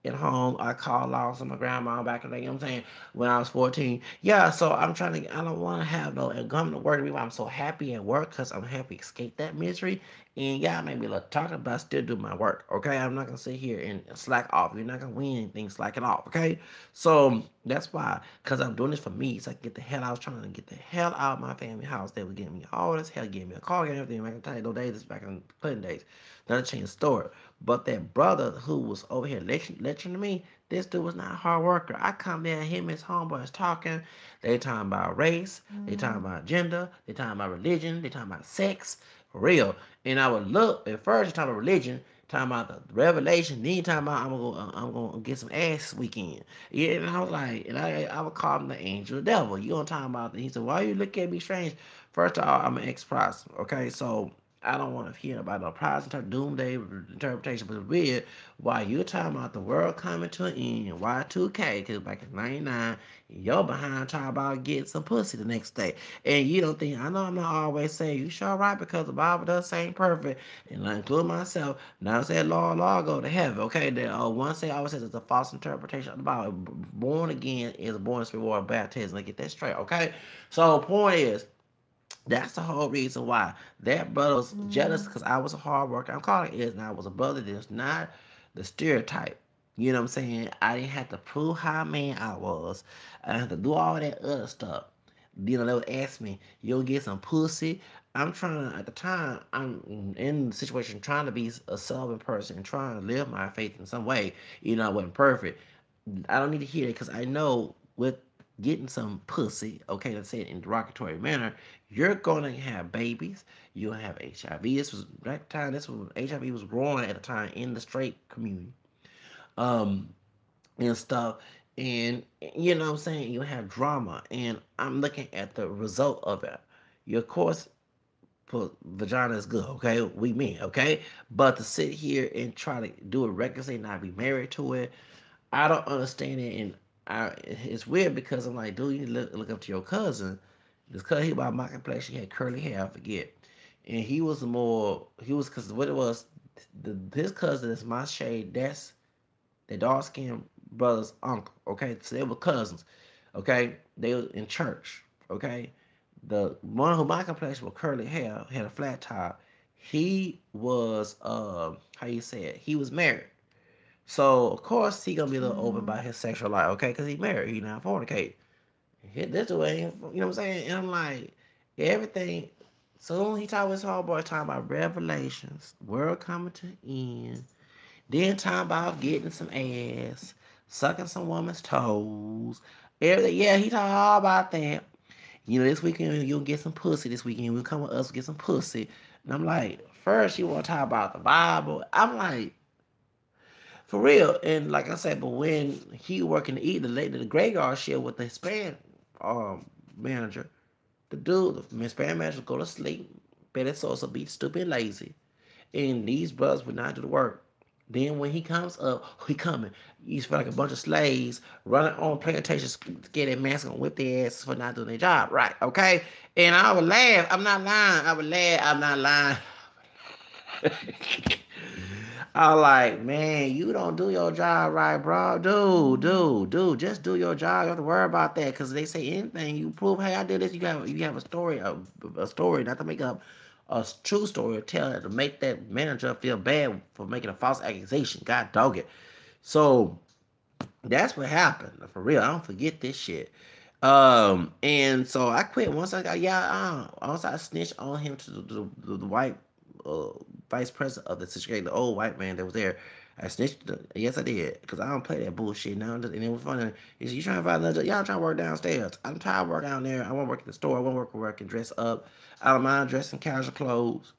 at home. I called lost on my grandma back in the day, you know what I'm saying, when I was 14. Yeah, so I'm trying to, I don't want to have no, and coming to work, the I'm so happy at work because I'm happy to escape that misery. And y'all may be like talking about still do my work, okay? I'm not gonna sit here and slack off. You're not gonna win anything slacking off, okay? So that's why, because I'm doing this for me, so I can get the hell out. I was trying to get the hell out of my family house. They were getting me all this hell, getting me a car, getting everything. I can tell you, no days, this back in Clinton days. Not a change the story. But that brother who was over here lecturing to me, this dude was not a hard worker. I come there, him and his homeboys talking. They talking about race. They talking about gender. They talking about religion. They talking about sex. For real. And I would look at first, talking about religion, talking about the revelation, then talking about I'm gonna get some ass this weekend. Yeah, and I was like, and I would call him the angel, the devil. You don't talking about? He said, why you look at me strange? First of all, I'm an ex-Protestant. Okay, so I don't want to hear about no Protestant doomsday interpretation, but it's weird why you're talking about the world coming to an end, Y2K, because back in '99, you're behind talking about getting some pussy the next day. And you don't think, I know I'm not always saying you sure right because the Bible does say ain't perfect, and I include myself. Now say law, go to heaven. Okay, then one say always says it's a false interpretation of the Bible. Born again is born in spirit of baptism. Let's get that straight, okay? So point is, that's the whole reason why that brother was jealous because I was a hard worker. I'm calling it is, and I was a brother that's not the stereotype. You know what I'm saying? I didn't have to prove how man I was. I didn't have to do all that other stuff. You know, they would ask me, you'll get some pussy. I'm trying to, at the time, I'm in the situation trying to be a solving person and trying to live my faith in some way. You know, I wasn't perfect. I don't need to hear it because I know with getting some pussy, okay, let's say it in a derogatory manner, you're gonna have babies. You'll have HIV. This was that time. This was HIV was growing at the time in the straight community, um, and stuff. And you know what I'm saying. You have drama, and I'm looking at the result of it. You of course put vagina is good, okay? We men, okay? But to sit here and try to do it recklessly, not be married to it, I don't understand it, and it's weird because I'm like, dude, you need to look up to your cousin. This cousin, he about my complexion, he had curly hair, I forget, and he was because what it was, his cousin is my shade. That's the dark skinned brother's uncle. Okay, so they were cousins. Okay, they were in church. Okay, the one who my complexion with curly hair had a flat top. He was how you say it? He was married. So of course he gonna be a little open about his sexual life, okay? Cause he married, he not fornicate. Hit this way, you know what I'm saying? And I'm like, everything. Soon he talking with his homeboy talking about revelations, world coming to end. Then talking about getting some ass, sucking some woman's toes. Everything, yeah, he talking all about that. You know, this weekend you'll get some pussy. This weekend we'll come with us, get some pussy. And I'm like, first you want to talk about the Bible. I'm like, for real. And like I said, but when he working to eat the lady, the graveyard shift with the Hispanic manager, the dude, the Hispanic manager go to sleep. Better Sosa be stupid and lazy. And these brothers would not do the work. Then when he comes up, he coming. You feel like a bunch of slaves running on plantations, get their mask and whip their asses for not doing their job. Right, okay? And I would laugh. I'm not lying. I would laugh. I'm not lying. I'm like, man, you don't do your job right, bro. Dude, just do your job. You don't have to worry about that. Cause they say anything you prove, hey, I did this. You have a story, a story, not to make up a true story, or tell it to make that manager feel bad for making a false accusation. God dog it. So that's what happened. For real, I don't forget this shit. And so I quit once I got once I snitched on him to the white uh, vice president of the situation, the old white man that was there. I snitched. Yes, I did, because I don't play that bullshit now. And it was funny. He said, "You trying to find another job? Y'all trying to work downstairs? I'm tired of working down there. I want to work in the store. I want to work and dress up. I don't mind dressing casual clothes."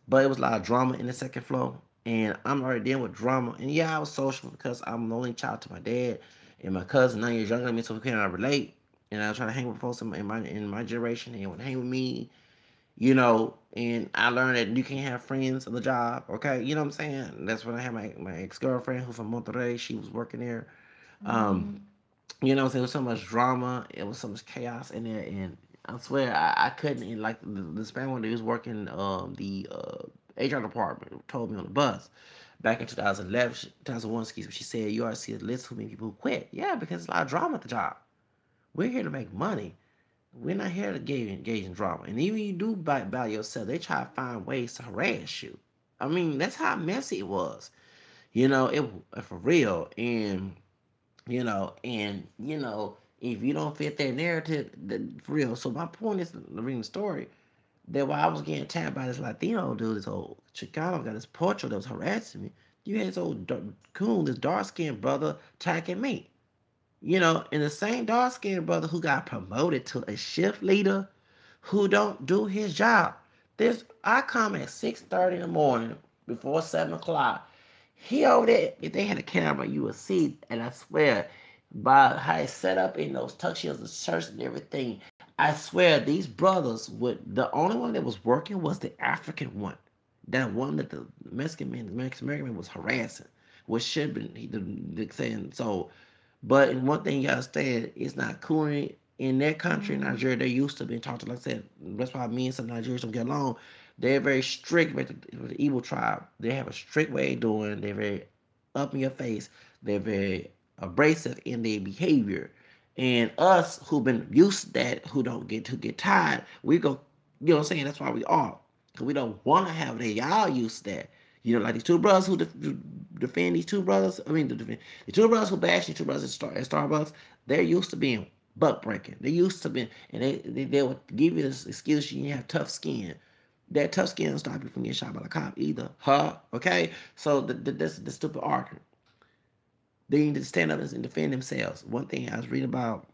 But it was a lot of drama in the second floor, and I'm already dealing with drama. And yeah, I was social because I'm the only child to my dad, and my cousin 9 years younger than me, so we cannot relate. And I was trying to hang with folks in my generation, and they would hang with me, And I learned that you can't have friends on the job, okay? You know what I'm saying? That's when I had my ex girlfriend who's from Monterrey. She was working there. Um, there was so much drama. It was so much chaos in there, and I swear I couldn't. And like the Spanish one, who was working the HR department told me on the bus back in 2011, 2001. Excuse me. She said, "You already see the list of many people who quit. Yeah, because there's a lot of drama at the job. We're here to make money. We're not here to engage in drama. And even you do by yourself, they try to find ways to harass you. I mean, that's how messy it was. It for real. And if you don't fit their narrative, for real. So my point is, reading the story, that while I was getting tapped by this Latino dude, this old Chicano guy, this Porcho that was harassing me, you had this old coon, this dark skinned brother attacking me. And the same dark skinned brother who got promoted to a shift leader who don't do his job. I come at 6:30 in the morning before 7 o'clock. He over there, if they had a camera, you would see, and I swear, by how it's set up in those tuxedos, the shirts and everything, I swear these brothers would. The only one that was working was the African one, that one that the Mexican man, the Mexican American man was harassing, which should have been the saying so. But one thing you gotta understand, it's not cool in their country, Nigeria. They're used to being talked to. Like I said, that's why me and some Nigerians don't get along. They're very strict with the Igbo tribe. They have a strict way of doing. They're very up in your face. They're very abrasive in their behavior. And us who've been used to that, who get tired, we go. You know what I'm saying? That's why we are. Cause we don't want to have that. Y'all used to that. Like these two brothers who defend these two brothers. I mean, the two brothers who bash these two brothers at Starbucks. They're used to being butt breaking. They used to be, and they would give you this excuse you have tough skin. That tough skin don't stop you from getting shot by a cop either, huh? Okay, so that's the stupid argument. They need to stand up and defend themselves. One thing I was reading about,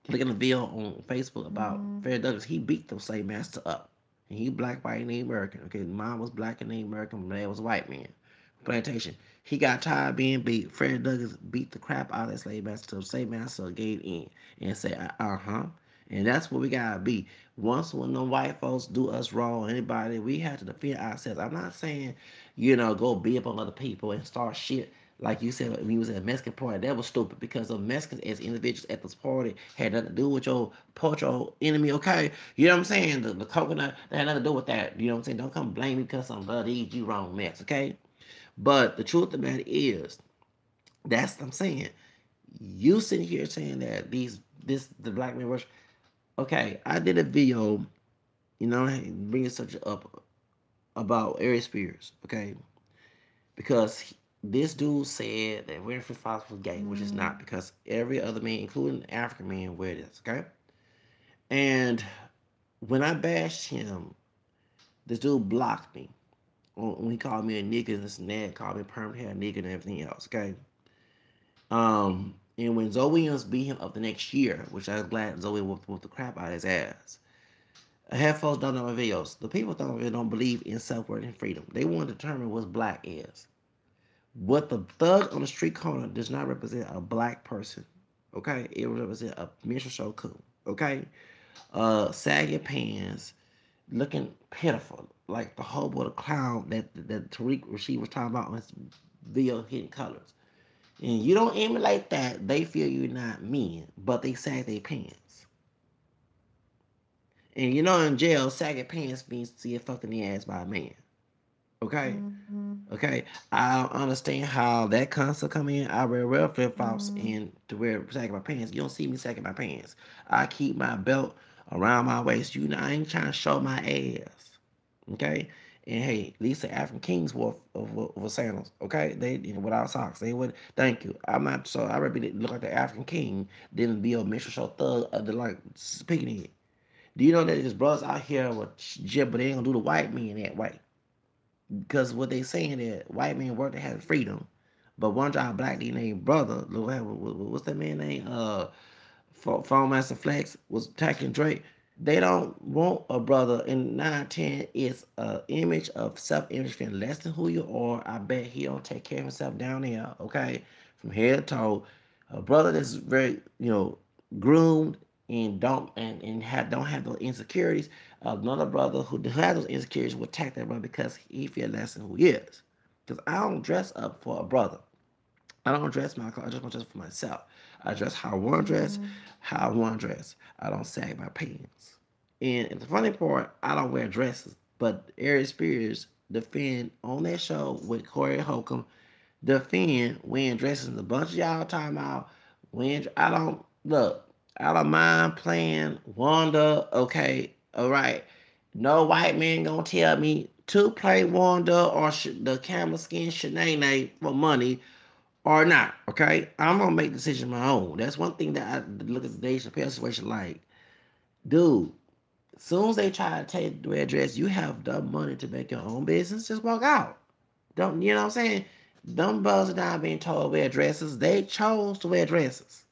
looking at a video on Facebook about Fred Douglass, he beat the slave master up. And he black, white, and Native American. Okay, mom was black and Native American, but dad was a white man. Plantation. He got tired of being beat. Fred Douglass beat the crap out of that slave master till the slave master gave in and said, uh-huh. And that's what we gotta be. Once when the white folks do us wrong, anybody, we have to defend ourselves. I'm not saying, go beat up on other people and start shit. Like you said, when you was at a Mexican party, that was stupid because the Mexicans as individuals at this party had nothing to do with your portrait enemy, okay? You know what I'm saying? The coconut, that had nothing to do with that. You know what I'm saying? Don't come blame me because I'm bloody, you wrong Mex, okay? But the truth of the matter is, that's what I'm saying. You sitting here saying that the black man worship. Okay, I did a video, bringing subject up about Aries Spears, okay? Because this dude said that Winfrey Fox was gay, which is not, because every other man, including African men, wear this, okay? And when I bashed him, this dude blocked me. When he called me a nigga and this and that, called me permanent hair nigga and everything else, okay? And And when Zoe Williams beat him up the next year, which I was glad Zoe whooped the crap out of his ass. I have folks don't know my videos. The people don't believe in self-worth and freedom. They want to determine what black is. What the thug on the street corner does not represent a black person. Okay? It represents a minstrel show. Okay? Saggy pants, looking pitiful, like the hobo the clown that Tariq Rashid was talking about on his video Hidden Colors. And you don't emulate that, they feel you're not men, but they sag their pants. And you know in jail, sagging pants means to get fucked in the ass by a man. Okay? Okay? I don't understand how that concept come in. I wear real flip flops and to wear sagging my pants. You don't see me sagging my pants. I keep my belt around my waist. You know, I ain't trying to show my ass. Okay? And hey, at least the African kings wore sandals. Okay? They without socks. They would thank you. I'm not so I rather look like the African king than be a minstrel show thug like speaking it. Do you know that there's brothers out here with jib, but they ain't gonna do the white man that way? Because what they saying that white men work to have freedom, but one job black dude named brother, what's that man name? Phone Master Flex was attacking Drake. They don't want a brother. In 9-10, it's an image of self-image feeling less than who you are. I bet he don't take care of himself down there, okay? From head to toe. A brother that's very, groomed and don't have those insecurities. Another brother who has those insecurities will attack that brother because he feel less than who he is. Because I don't dress up for a brother. I don't dress my clothes. I just want to dress for myself. I dress how I want to dress, how I want to dress. I don't sag my pants. And the funny part, I don't wear dresses. But Aries Spears defend on that show with Corey Holcomb, defend wearing dresses. And a bunch of y'all talking about when I don't look. I don't mind playing Wanda. Okay, all right. No white man gonna tell me to play Wanda or the camel skin Shanae for money or not, okay? I'm gonna make decisions my own. That's one thing that I look at the Dave Chappelle situation like, dude, as soon as they try to take the red dress, you have the money to make your own business, just walk out. Don't you know what I'm saying? Them brothers are not being told to wear dresses. They chose to wear dresses.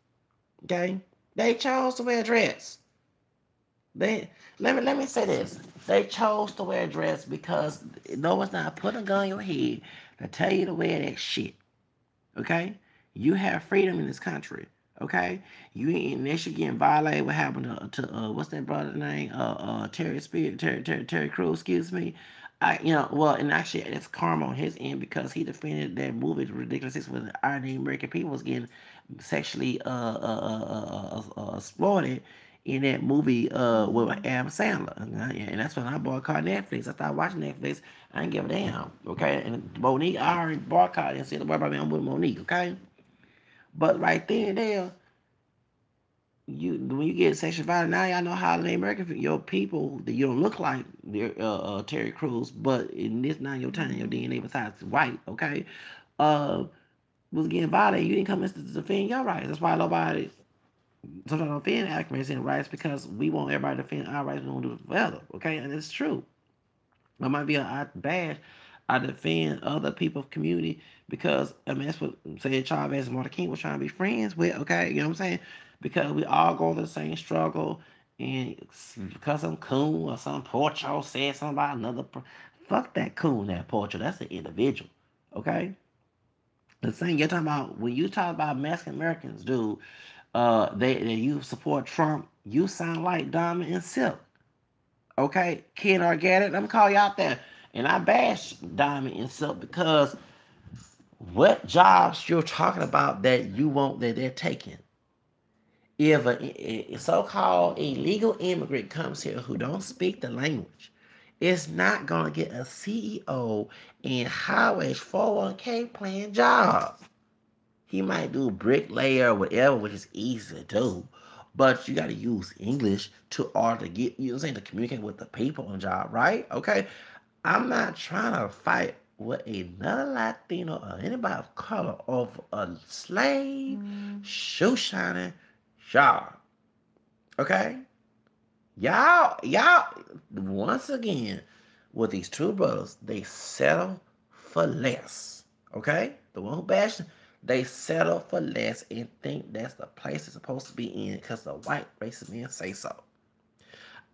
Okay? They chose to wear a dress. Let me say this. They chose to wear a dress because no one's not putting a gun in your head to tell you to wear that shit. Okay? You have freedom in this country. Okay? You ain't unless you're getting violated. What happened to what's that brother's name? Terry Crews, excuse me. And actually it's karma on his end because he defended that movie ridiculous with our American people was getting sexually exploited in that movie with Adam Sandler. And that's when I boycotted Netflix. I started watching Netflix. I didn't give a damn. Okay? And Monique, I already boycotted and said, "What about me? I'm with Monique." Okay? But right then and there, when you get sexual violence, now y'all know how the American your people that you don't look like Terry Crews, but in this now your time, your DNA besides white, okay, was getting violated. You didn't come in to defend your rights. That's why nobody sometimes don't defend accuracy and rights because we want everybody to defend our rights. We don't do it forever, okay, and it's true. It might be a bad. I defend other people's community because I mean that's what say Chavez and Martin King was trying to be friends with. Okay, you know what I'm saying? Because we all go through the same struggle, and because some coon or some porcho said something about another, fuck that coon, that porcho. That's an individual. Okay. The thing you're talking about when you talk about Mexican Americans, dude, they you support Trump. You sound like Diamond and Silk. Okay, Ken Organic, let me call you out there. And I bash Diamond and Silk because what jobs you're talking about that you want that they're taking? If a so-called illegal immigrant comes here who don't speak the language, it's not gonna get a CEO and highways 401k plan job. He might do bricklayer or whatever, which is easy to do. But you got to use English to order to get you know what I'm saying to communicate with the people on the job, right? Okay. I'm not trying to fight with another Latino or anybody of color of a slave shoe shining job. Okay? Y'all, once again, with these two brothers, they settle for less. Okay? The one who bashed They settle for less and think that's the place it's supposed to be in because the white racist men say so.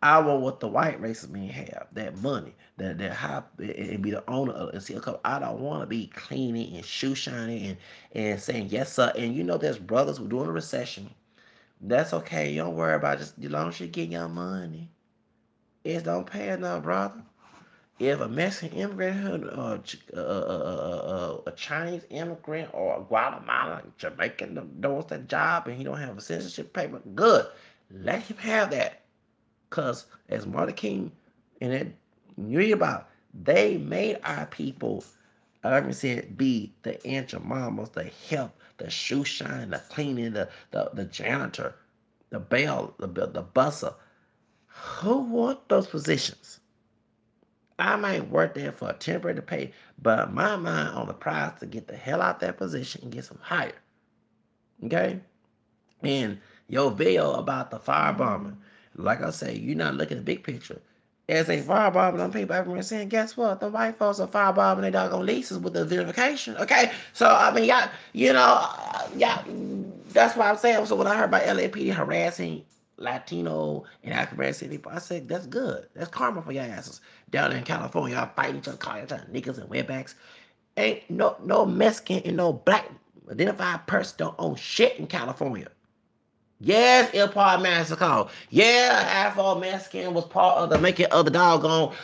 I want what the white racist men have, that money, that high, and be the owner of it. And see, I don't want to be cleaning and shoe shining and saying yes sir. And you know, there's brothers who doing a recession. That's okay. You don't worry about it. Just as long as you get your money, it don't pay enough, brother. If a Mexican immigrant, a Chinese immigrant, or a Guatemalan, Jamaican wants that job and he don't have a citizenship paper, good. Let him have that. Because as Martin King and it you read about, they made our people, I even said, be the angel mamas, the help, the shoe shine, the cleaning, the janitor, the bell, the busser. Who want those positions? I might work there for a temporary pay, but my mind on the prize to get the hell out that position and get some higher. Okay? And your video about the firebombing, like I say, you're not looking at the big picture. As a firebombing, them people everywhere saying, guess what? The white folks are firebombing their doggone leases with the verification. Okay? So, I mean, y'all, that's why I'm saying. So when I heard about LAPD harassing Latino and African American people, I said, that's good. That's karma for your asses. Down there in California, y'all fighting each other, calling each other niggas and wetbacks. Ain't no Mexican and no black identified person don't own shit in California. Yes, El Par Massacre. Yeah, Afro-Mexican was part of the making of the doggone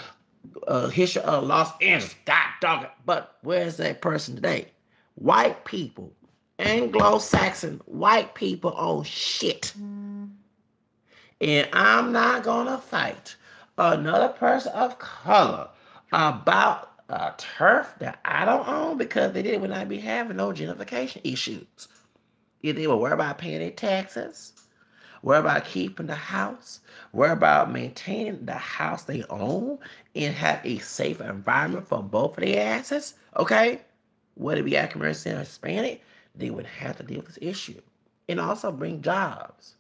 history of Los Angeles. God dog it. But where's that person today? White people, Anglo-Saxon white people own shit. And I'm not going to fight another person of color about a turf that I don't own because they would not be having no gentrification issues. If they were worried about paying their taxes, worried about keeping the house, worried about maintaining the house they own, and have a safe environment for both of their assets, okay? Whether it be African American or Hispanic, they would have to deal with this issue. And also bring jobs.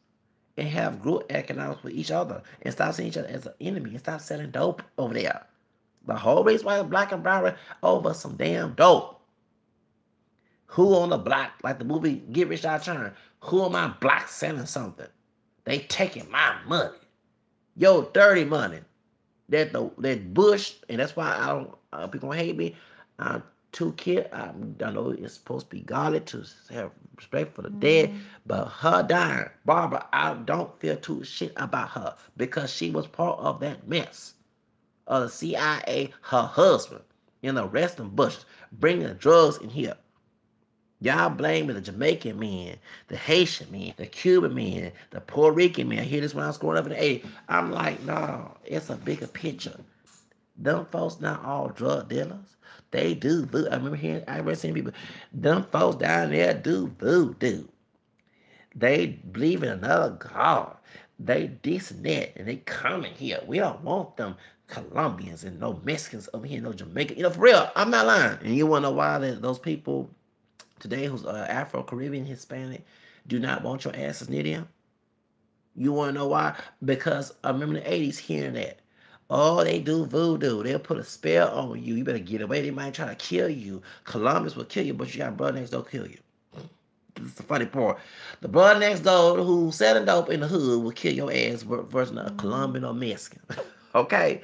And have group economics with each other. And stop seeing each other as an enemy. And stop selling dope over there. The whole reason why black and brown over some damn dope. Who on the block, like the movie Get Rich or Die Trying, who on my block selling something? They taking my money. Yo, dirty money. That Bush, and that's why I don't, people hate me. Two kids, I know it's supposed to be godly to have respect for the dead, but her dying, Barbara, I don't feel too shit about her because she was part of that mess of the CIA, her husband, and the rest of Bush, bringing the drugs in here. Y'all blaming the Jamaican men, the Haitian men, the Cuban men, the Puerto Rican men. I hear this when I was growing up in the 80s. I'm like, no, it's a bigger picture. Them folks not all drug dealers. They do voodoo. I remember seeing people. Them folks down there do voodoo. They believe in another God. They this and that, and they coming here. We don't want them Colombians and no Mexicans over here, no Jamaican. For real, I'm not lying. And you want to know why those people today who's Afro-Caribbean, Hispanic, do not want your asses near them? You want to know why? Because I remember in the 80s hearing that. Oh, they do voodoo. They'll put a spell on you. You better get away. They might try to kill you. Columbus will kill you, but you got brother next door kill you. This is the funny part. The brother next door who's selling dope in the hood will kill your ass versus a Colombian or Mexican. Okay?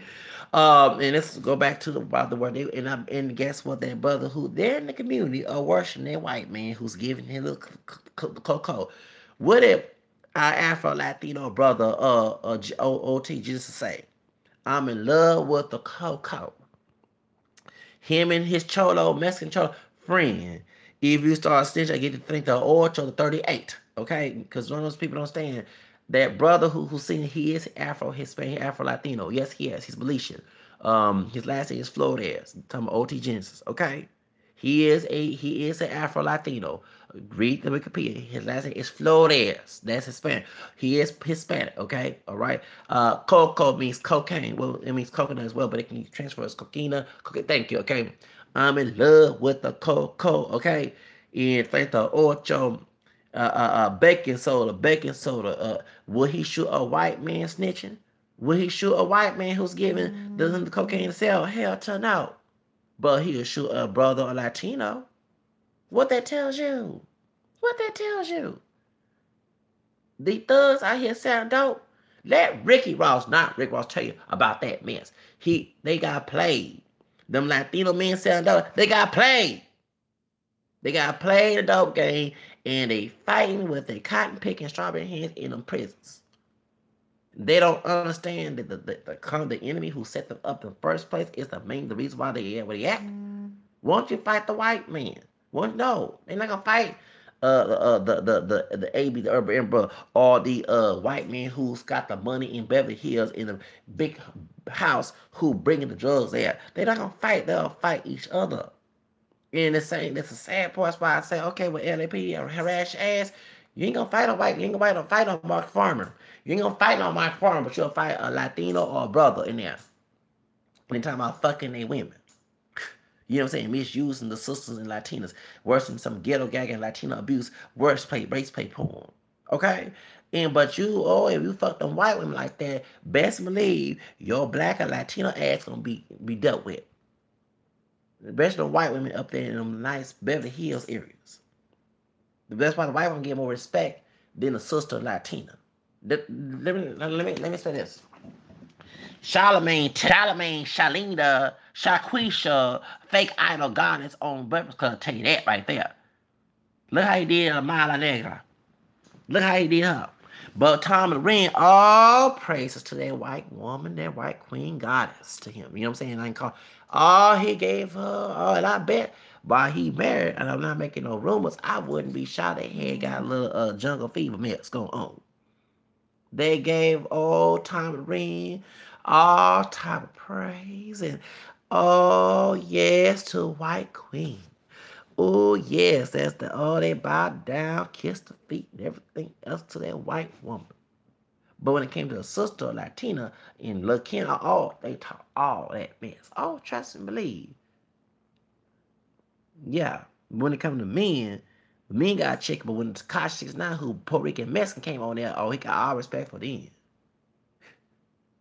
And let's go back to about the word. And guess what? That brother who they're in the community are worshiping that white man who's giving him little cocoa. What if our Afro-Latino brother, OT Jesus say? I'm in love with the cocoa. Him and his cholo, Mexican cholo friend. If you start snitching, I get to think the Ocho, the 38. Okay? Because one of those people don't stand. That brother who's seen he is Afro-Hispanic, Afro-Latino. Yes, he is. He's Belician. His last name is Flores. I'm talking about OT Genesis. Okay? He is an Afro-Latino. Read the Wikipedia. His last name is Flores. That's Hispanic. He is Hispanic, okay? All right? Coco means cocaine. Well, it means coconut as well, but it can transfer as coquina. Thank you, okay? I'm in love with the cocoa, okay? And thank the ocho, baking soda. Will he shoot a white man snitching? Will he shoot a white man who's giving the cocaine to sell? Hell to no. But he'll shoot a brother or Latino. What that tells you? What that tells you? The thugs out here selling dope. Let Ricky Ross, not Rick Ross, tell you about that mess. They got played. Them Latino men selling dope, they got played. They got played the dope game, and they fighting with their cotton picking strawberry hands in them prisons. They don't understand that the enemy who set them up in the first place is the reason why they are where they at. Won't you fight the white man? Well, no, they're not gonna fight the AB, the urban emperor, or the white man who's got the money in Beverly Hills in a big house who bringing the drugs there. They're not gonna fight. They'll fight each other. And that's a sad part. That's why I say, okay, with LAP harass your ass, you ain't gonna fight a white. You ain't gonna fight on Mark Farmer. You ain't gonna fight on Mark Farmer, but you'll fight a Latino or a brother in there. When talking about fucking they women. You know what I'm saying? Misusing the sisters and Latinas. Worse than some ghetto gag and Latino abuse. Worse race play porn. Okay? But if you fuck them white women like that, best believe your black or Latino ass gonna be dealt with. Especially the white women up there in them nice Beverly Hills areas. That's why the white women get more respect than the sister Latina. Let me say this. Charlamagne, Shalina, Shaquisha, fake idol goddess on Breakfast Club. Tell you that right there. Look how he did Mala Negra. Look how he did her. But Tom and Ren, all praises to that white woman, that white queen goddess to him. You know what I'm saying? I ain't call all he gave her, and I bet while he married, and I'm not making no rumors, I wouldn't be shocked that he got a little jungle fever mess going on. They gave old Tom and Ren all type of praise and oh yes to white queen. Oh yes, that's they bowed down, kissed the feet and everything else to that white woman. But when it came to the sister Latina and Latina, they talk all that mess. Oh, trust and believe. Yeah. When it comes to men, the men got checked, but when Tekashi 69, who Puerto Rican Mexican came on there, he got all respect for them.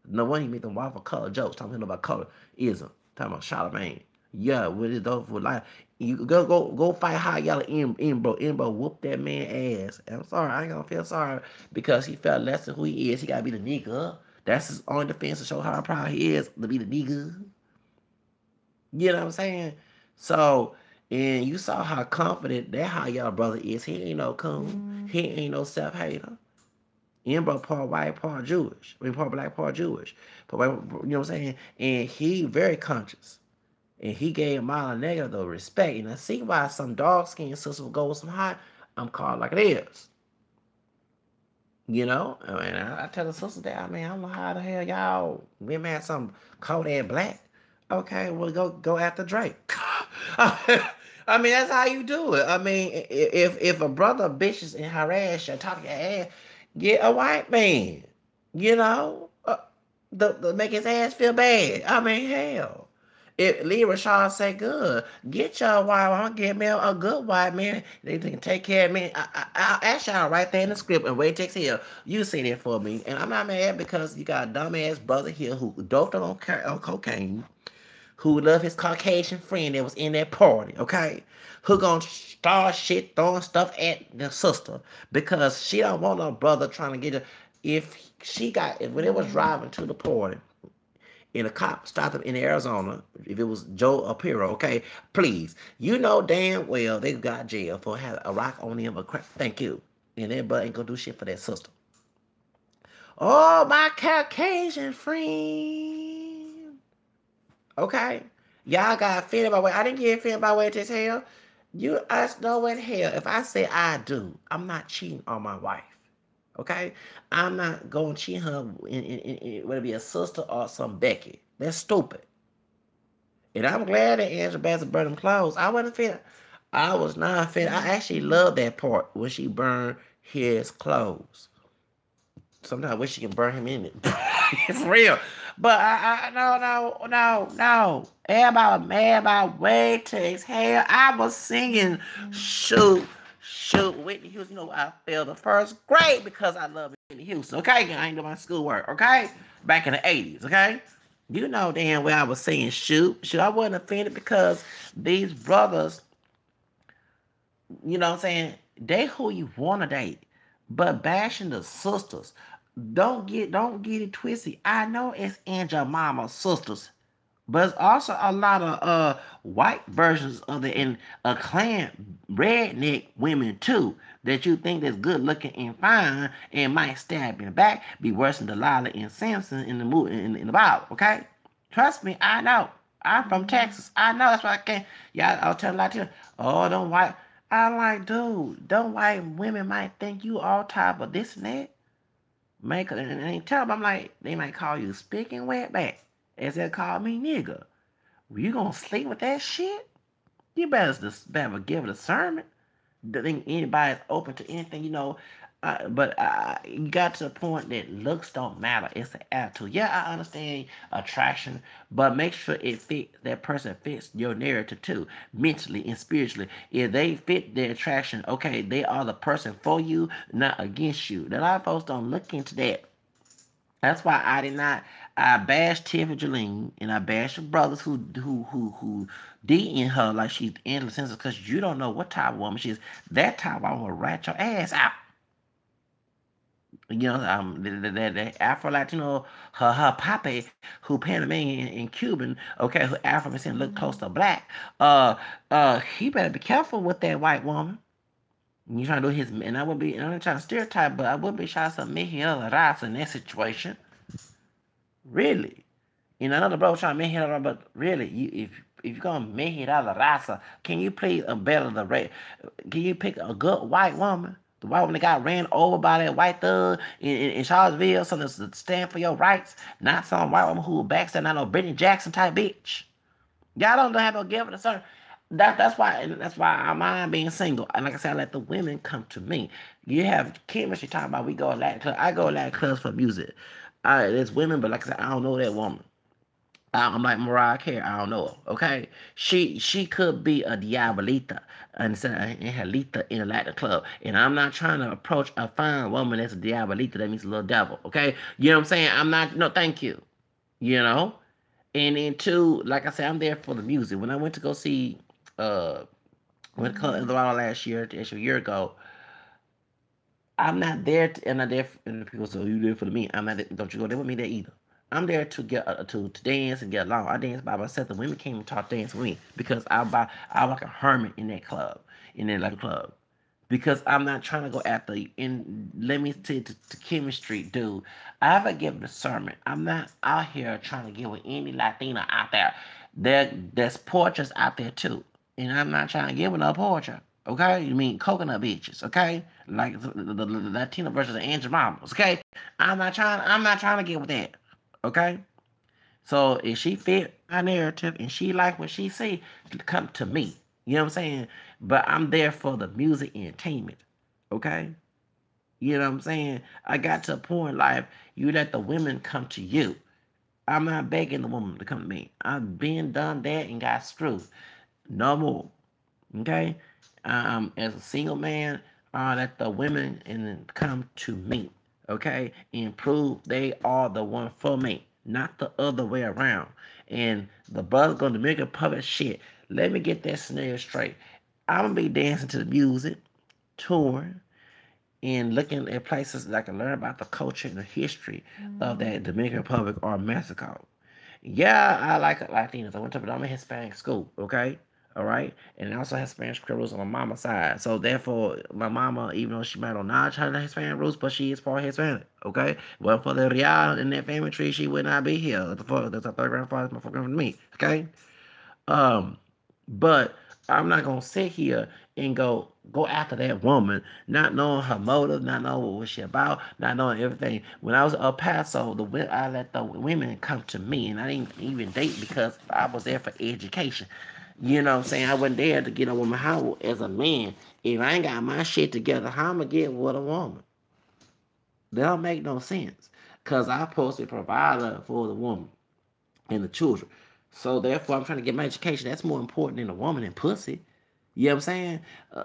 No one he made them waffle color jokes talking about colorism. Talking about Charlamagne. Yeah, with it though for life. You go fight high yellow Embo whoop that man ass. And I'm sorry, I ain't gonna feel sorry because he felt less than who he is. He gotta be the nigga. That's his own defense to show how proud he is to be the nigga. You know what I'm saying? So, and you saw how confident that high yellow brother is. He ain't no coon. He ain't no self-hater. Embo part white, part Jewish. I mean, part black, part Jewish. But you know what I'm saying? And he very conscious. And he gave Mala Negra the respect. And I see why some dog-skinned sisters will go with some hot. I'm called like it is. You know? And I tell the sisters that, I don't know how the hell y'all women had some cold ass black. Okay, well, go after Drake. That's how you do it. If a brother bitches and harass you, talk your ass, get a white man. You know? To make his ass feel bad. Hell. If Lee Rashad say good, get your white man, get me a good white man. They can take care of me. I'll ask y'all right there in the script and wait text here. You say that for me. And I'm not mad because you got a dumbass brother here who doped on cocaine, who loved his Caucasian friend that was in that party, okay? Who gonna start shit, throwing stuff at the sister because she don't want no brother trying to get her. When they was driving to the party, and a cop stopped him in Arizona, if it was Joe Apiro, okay, please, you know damn well they got jail for having a rock on him, thank you. And that brother ain't gonna do shit for that sister. Oh, my Caucasian friend. Okay? Y'all got offended by way. I didn't get offended by way to hell. You us know in hell, if I say I do, I'm not cheating on my wife. Okay? I'm not going to cheat her whether it be a sister or some Becky. That's stupid. And I'm glad that Angela Bassett burned them clothes. I wasn't offended. I was not offended. I actually love that part when she burned his clothes. Sometimes I wish she can burn him in it. For real. But no. Everybody was mad about way to his hair. I was singing shoot Whitney Houston. You know, I failed the first grade because I love Whitney Houston. Okay, I ain't doing my schoolwork. Okay, back in the 80s. Okay, you know damn well I was saying shoot. I wasn't offended because these brothers You know what I'm saying? Date who you want to date, but bashing the sisters. Don't get it twisted. I know it's Aunt your mama sisters, but it's also a lot of white versions of the in a clan redneck women too that you think that's good looking and fine and might stab in the back, be worse than Delilah and Samson in the movie in the Bible. Okay, trust me, I know. I'm from Texas. I know that's why I can't. Yeah, I'll tell Latino. Oh, don't white. I like, dude. Don't white women might think you all type of this and that. Make and they tell them I'm like they might call you speaking wet back as they call me nigga. You gonna sleep with that shit? You better give it a sermon. I think anybody's open to anything, you know. But you got to the point that looks don't matter. It's the attitude. Yeah, I understand attraction, but make sure it fit that person fits your narrative too, mentally and spiritually. If they fit the attraction, okay, they are the person for you, not against you. A lot of folks don't look into that. That's why I did not. I bashed Tiffany Jolene and I bashed her brothers who D in her like she's endless senses because you don't know what type of woman she is. That type of woman will rat your ass out. You know, the Afro Latino, her papi, who Panamanian and Cuban, okay, who Afro descent look close to black. He better be careful with that white woman. You trying to do his, and I would be, and I'm not trying to stereotype, but I would be trying to submit him race in that situation. Really. You know, another bro trying to make it, but really, if you're gonna make it out of raza, can you please better the rate? Can you pick a good white woman? The white woman that got ran over by that white thug in Charlottesville, so that's to stand for your rights, not some white woman who backs that not no Brittany Jackson type bitch. Y'all don't have no give it a certain. That's why I mind being single. And like I said, I let the women come to me. You have chemistry talking about we go to Latin club. I go to Latin clubs for music. There's women, but like I said, I don't know that woman. I'm like Mariah Carey. I don't know her. Okay, she could be a diabolita instead of Angelita in a Latin club. And I'm not trying to approach a fine woman that's a diabolita. That means a little devil. Okay, you know what I'm saying? I'm not. No, thank you. You know. And then two, like I said, I'm there for the music. When I went to go see, uh, went to Eldorado last year, actually a year ago. I'm not there, and I'm there. And people say, "Oh, you there for the me?" I'm not. Don't you go there with me there either. I'm there to get to dance and get along. I dance by myself. The women came and taught dance with me because I'm like a hermit in that club, in that like club. Because I'm not trying to go after you. And let me say to chemistry, dude, I haven't given a sermon. I'm not out here trying to get with any Latina out there. There's portraits out there too. And I'm not trying to get with no portrait. Okay? You mean coconut bitches, okay? Like the Latina version of Angel Mamas, okay? I'm not trying to get with that. Okay? So if she fit my narrative and she like what she see, come to me. You know what I'm saying? But I'm there for the music and entertainment. Okay? You know what I'm saying? I got to a point in life, you let the women come to you. I'm not begging the woman to come to me. I've been done that and got screwed. No more. Okay? As a single man, let the women and come to me. Okay? And prove they are the one for me, not the other way around. And the brother's gonna make a public shit. Let me get that scenario straight. I'm gonna be dancing to the music, touring, and looking at places that I can learn about the culture and the history of that Dominican Republic or Mexico. Yeah, I like Latinos. I went to a Hispanic school, okay? All right. And I also have Spanish criminals on my mama's side. So therefore, my mama, even though she might not know her Hispanic roots, but she is part Hispanic, okay? Well, for the Real in that family tree, she would not be here. That's a third grandfather, my fourth grandfather, me, okay? Um, but I'm not gonna sit here and go after that woman, not knowing her motive, not knowing what she about, not knowing everything. When I was at El Paso, I let the women come to me, and I didn't even date because I was there for education. You know what I'm saying? I wasn't there to get a woman. How as a man, if I ain't got my shit together, how am I get with a woman? That don't make no sense. Cause I'm supposed to be a provider for the woman and the children. So therefore, I'm trying to get my education. That's more important than a woman and pussy. You know what I'm saying? Uh,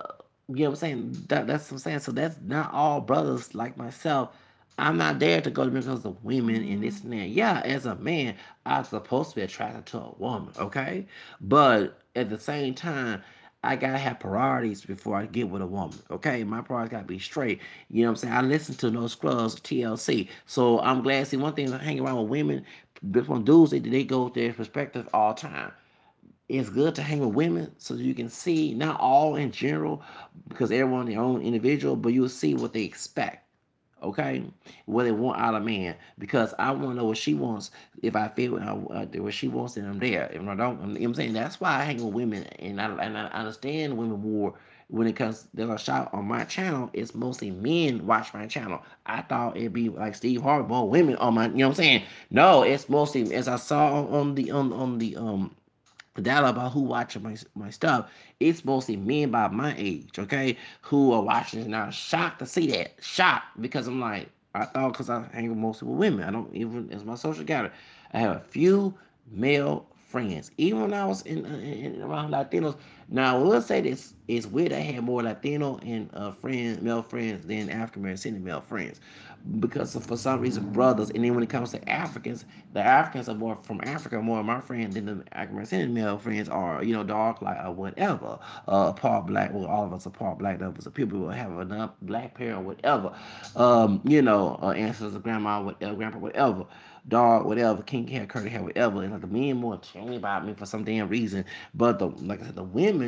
you know what I'm saying? That's what I'm saying. So that's not all brothers like myself. I'm not there to go to because of women and this and that. Yeah, as a man, I'm supposed to be attracted to a woman, okay? But at the same time, I gotta have priorities before I get with a woman. Okay, my priorities gotta be straight. You know what I'm saying? I listen to no scrubs, TLC. So I'm glad. See, one thing, hanging around with women, different dudes, they go with their perspective all the time. It's good to hang with women so you can see, not all in general, because everyone their own individual, but you'll see what they expect. Okay, what they want out of man, because I want to know what she wants. If I feel what she wants, then I'm there. If I don't, you know what I'm saying, that's why I hang with women, and I understand women more when it comes. There's a shot on my channel. It's mostly men watch my channel. I thought it'd be like Steve Harvey, more women on my. You know what I'm saying? No, it's mostly, as I saw on the data about who watching my stuff, it's mostly men by my age, okay, who are watching. And I'm shocked to see that. Shocked, because I'm like, I thought, because I hang with mostly with women. I don't even, as my social gathering, I have a few male friends. Even when I was in around Latinos. Now I will say this: it's weird I had more Latino and friends, male friends, than African American male friends, because for some reason brothers. And then when it comes to Africans, the Africans are more from Africa, more of my friends than the African American male friends are, dark, like, whatever, part black. Well, all of us are part black. Others are people who have a black parent or whatever, ancestors, grandma, whatever, grandpa, whatever, dog, whatever, king hair, curly hair, whatever. And like the men more tell about me for some damn reason, but like I said, the women,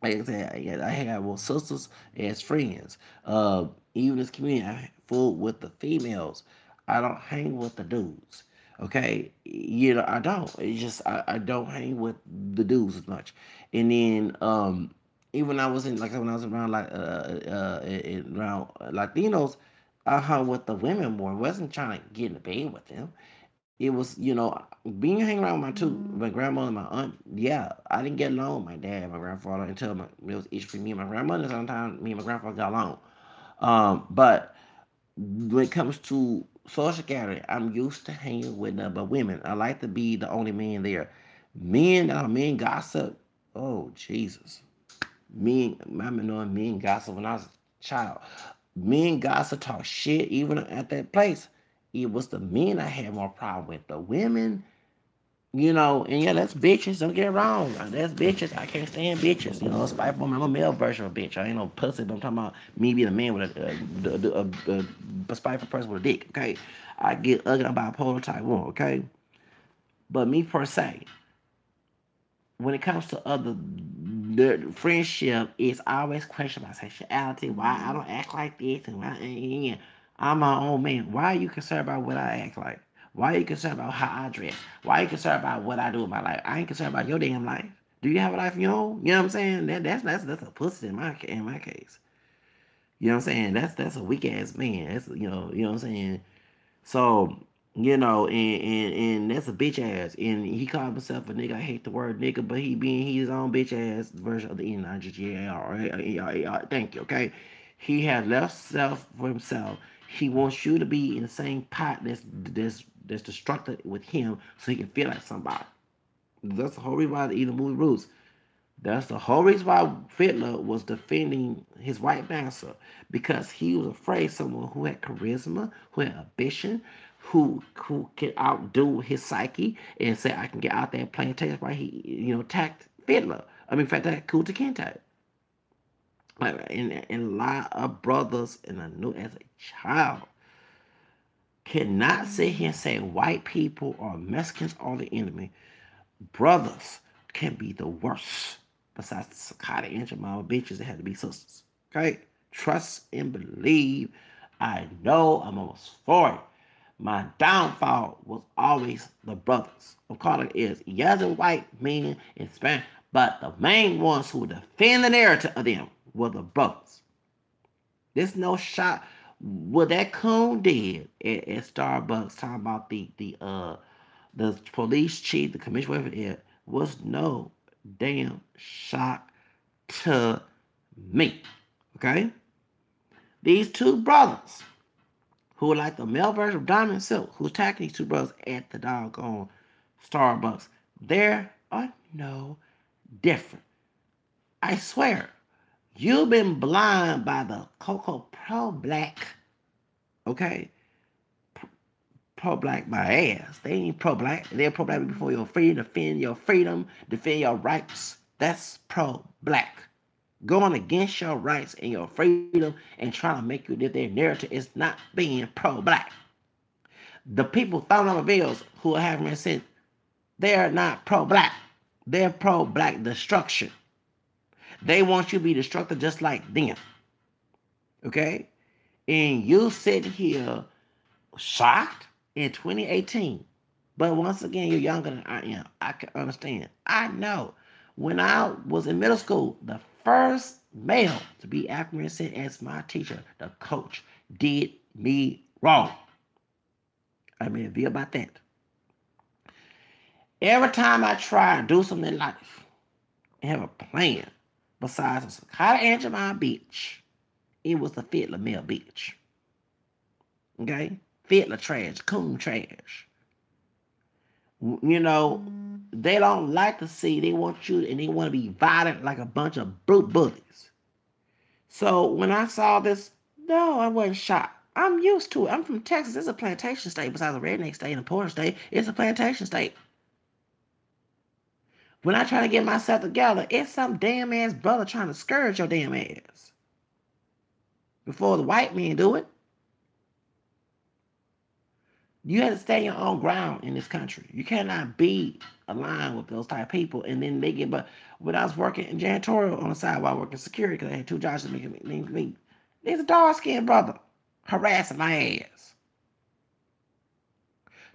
like I said, yeah, I have well sisters as friends. Even this community, I full with the females. I don't hang with the dudes. Okay, I don't. It's just I don't hang with the dudes as much. And then even when I was in, like when I was around, like around Latinos, I hung with the women more. I wasn't trying to get in the bed with them. It was, being hanging around my grandma and my aunt. Yeah, I didn't get along with my dad and my grandfather until it was each for me and my grandmother. Sometimes me and my grandfather got along. But when it comes to social gathering, I'm used to hanging with nothing but women. I like to be the only man there. Men gossip. Oh Jesus, men. I remember knowing men gossip when I was a child. Men gossip, talk shit, even at that place. It was the men I had more problem with. The women, and yeah, that's bitches. Don't get wrong. That's bitches. I can't stand bitches. Spiteful woman. I'm a male version of a bitch. I ain't no pussy, but I'm talking about me being a man with a spiteful person with a dick. Okay, I get ugly. I'm bipolar type one. Okay, but me per se, when it comes to the friendship, it's always question about sexuality. Why I don't act like this, and why I'm my own man. Why are you concerned about what I act like? Why are you concerned about how I dress? Why are you concerned about what I do in my life? I ain't concerned about your damn life. Do you have a life of your own? You know what I'm saying? That's a pussy in my case. You know what I'm saying? That's a weak ass man. That's what I'm saying. So, and that's a bitch ass. And he called himself a nigga. I hate the word nigga, but he being his own bitch ass version of the N-I-G-G-A-R. Thank you, okay? He has left self for himself. He wants you to be in the same pot that's destructive with him, so he can feel like somebody. That's the whole reason why the movie Roots. That's the whole reason why Fiddler was defending his white master, because he was afraid someone who had charisma, who had ambition, who could outdo his psyche and say, I can get out there and play. That's why he attacked Fiddler. I mean, in fact, that Kunta Kinte. And a lot of brothers, and I knew as a child, cannot sit here and say white people or Mexicans are the enemy. Brothers can be the worst. Besides the psychotic ancient mama bitches that had to be sisters. Okay? Trust and believe. I know I'm almost 40. My downfall was always the brothers. I'm calling it is yes and white men and Spanish, but the main ones who defend the narrative of them were the brothers. There's no shot. What that coon did at Starbucks, talking about the police chief, the commissioner, whatever it was no damn shock to me. Okay? These two brothers, who are like the male version of Diamond Silk, who's attacking these two brothers at the doggone Starbucks, there are no different. I swear, you've been blind by the Coco pro-black, okay? Pro-black my ass. They ain't pro-black. They're pro-black before your freedom, defend your freedom, defend your rights. That's pro-black. Going against your rights and your freedom and trying to make you live their narrative is not being pro-black. The people throwing on the bills who are having said they are not pro-black. They're pro-black destruction. They want you to be destructive just like them. Okay? And you sit here shocked in 2018. But once again, you're younger than I am. I can understand. I know. When I was in middle school, the first male to be African American as my teacher, the coach, did me wrong. I mean, be about that. Every time I try to do something in life and have a plan, besides how to answer my bitch, it was the Fit LaMille bitch. Okay? Fit La trash, coon trash. You know, they don't like to see, they want you, and they want to be violent like a bunch of brute bullies. So when I saw this, no, I wasn't shocked. I'm used to it. I'm from Texas. It's a plantation state besides a redneck state and a poor state. It's a plantation state. When I try to get myself together, it's some damn ass brother trying to scourge your damn ass. Before the white men do it. You have to stand your own ground in this country. You cannot be aligned with those type of people and then make it. But when I was working in janitorial on the side while working security, because I had 2 jobs to make me, there's a dark-skinned brother harassing my ass.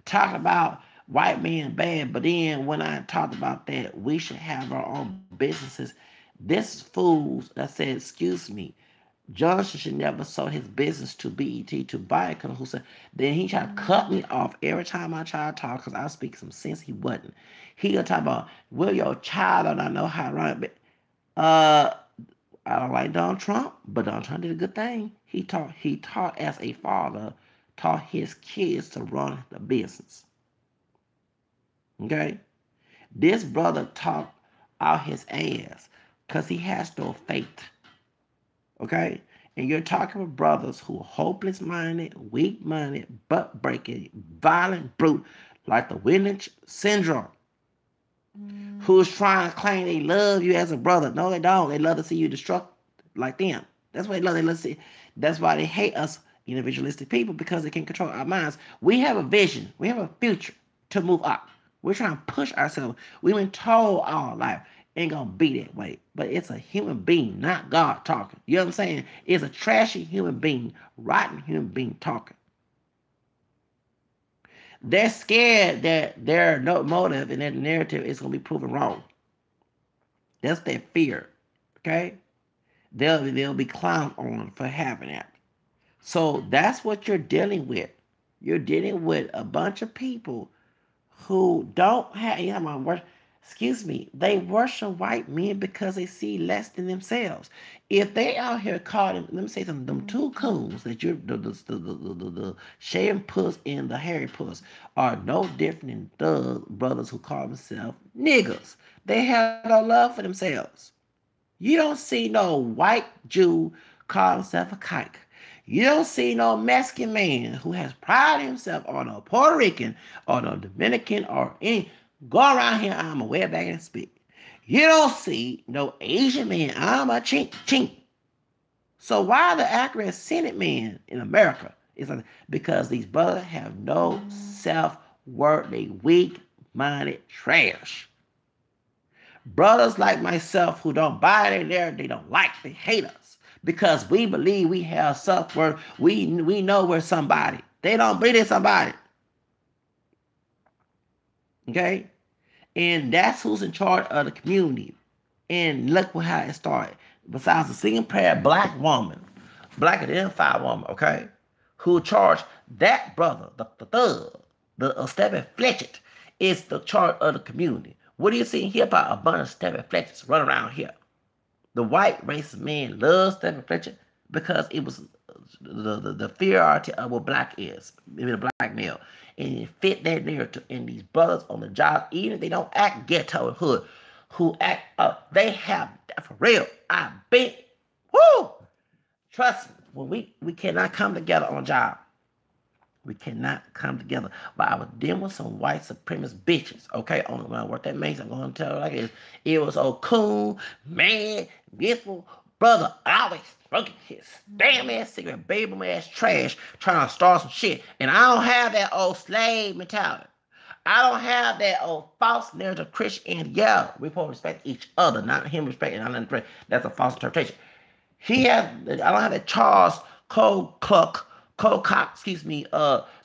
Talking about white men bad, but then when I talked about that, we should have our own businesses. This fool that said, excuse me, Johnson should never sold his business to BET to buy it. Who said, then he tried to cut me off every time I tried to talk because I was speaking some sense. He wasn't. He gonna talk about, will your child or not know how to run it? I don't like Donald Trump, but Donald Trump did a good thing. He taught as a father, taught his kids to run the business. Okay? This brother taught out his ass because he has no faith. Okay? And you're talking with brothers who are hopeless-minded, weak-minded, butt-breaking, violent brute, like the Williams syndrome, who's trying to claim they love you as a brother. No, they don't. They love to see you destruct like them. That's why they love. They love to see. That's why they hate us individualistic people, because they can control our minds. We have a vision. We have a future to move up. We're trying to push ourselves. We've been told our life ain't gonna be that way. But it's a human being, not God talking. You know what I'm saying? It's a trashy human being, rotten human being talking. They're scared that their motive and their narrative is gonna be proven wrong. That's their fear. Okay? They'll be clowned on for having that. So that's what you're dealing with. You're dealing with a bunch of people who don't have, they worship white men because they see less than themselves. If they out here calling, let me say something, them 2 coons that you're, the shaving puss and the hairy puss are no different than thug brothers who call themselves niggas. They have no love for themselves. You don't see no white Jew call himself a kike. You don't see no Mexican man who has prided himself on a Puerto Rican or a Dominican or any. Go around here, I'm a way back and speak. You don't see no Asian man, I'm a chink chink. So why the accurate Senate man in America? It's like, because these brothers have no self-worth. They weak-minded trash. Brothers like myself who don't buy it in there, they don't like, they hate us. Because we believe we have self-worth. We know we're somebody. They don't believe they're somebody. Okay? And that's who's in charge of the community. And look how it started. Besides the single parent black woman, black identified woman, okay, who charged that brother, the thug, the Stephen Fletcher, is the charge of the community. What do you see in hip-hop? A bunch of Stephen Fletchers run around here. The white racist man loves Stephen Fletcher because it was the inferiority of what black is, maybe the black male. And it fit that narrative. And these brothers on the job, even if they don't act ghetto and hood, who act up, they have, for real, I bet, woo! Trust me, when we cannot come together on a job, We cannot come together. But I was dealing with some white supremacist bitches. Okay, I don't know what that means. I'm going to tell you like it is. It was so cool, man, beautiful brother, always smoking his damn ass cigarette, baby ass trash, trying to start some shit. And I don't have that old slave mentality. I don't have that old false narrative Christian. Yeah, we supposed to respect each other, not him respecting. That's a false interpretation. He has. I don't have that Charles Colcock,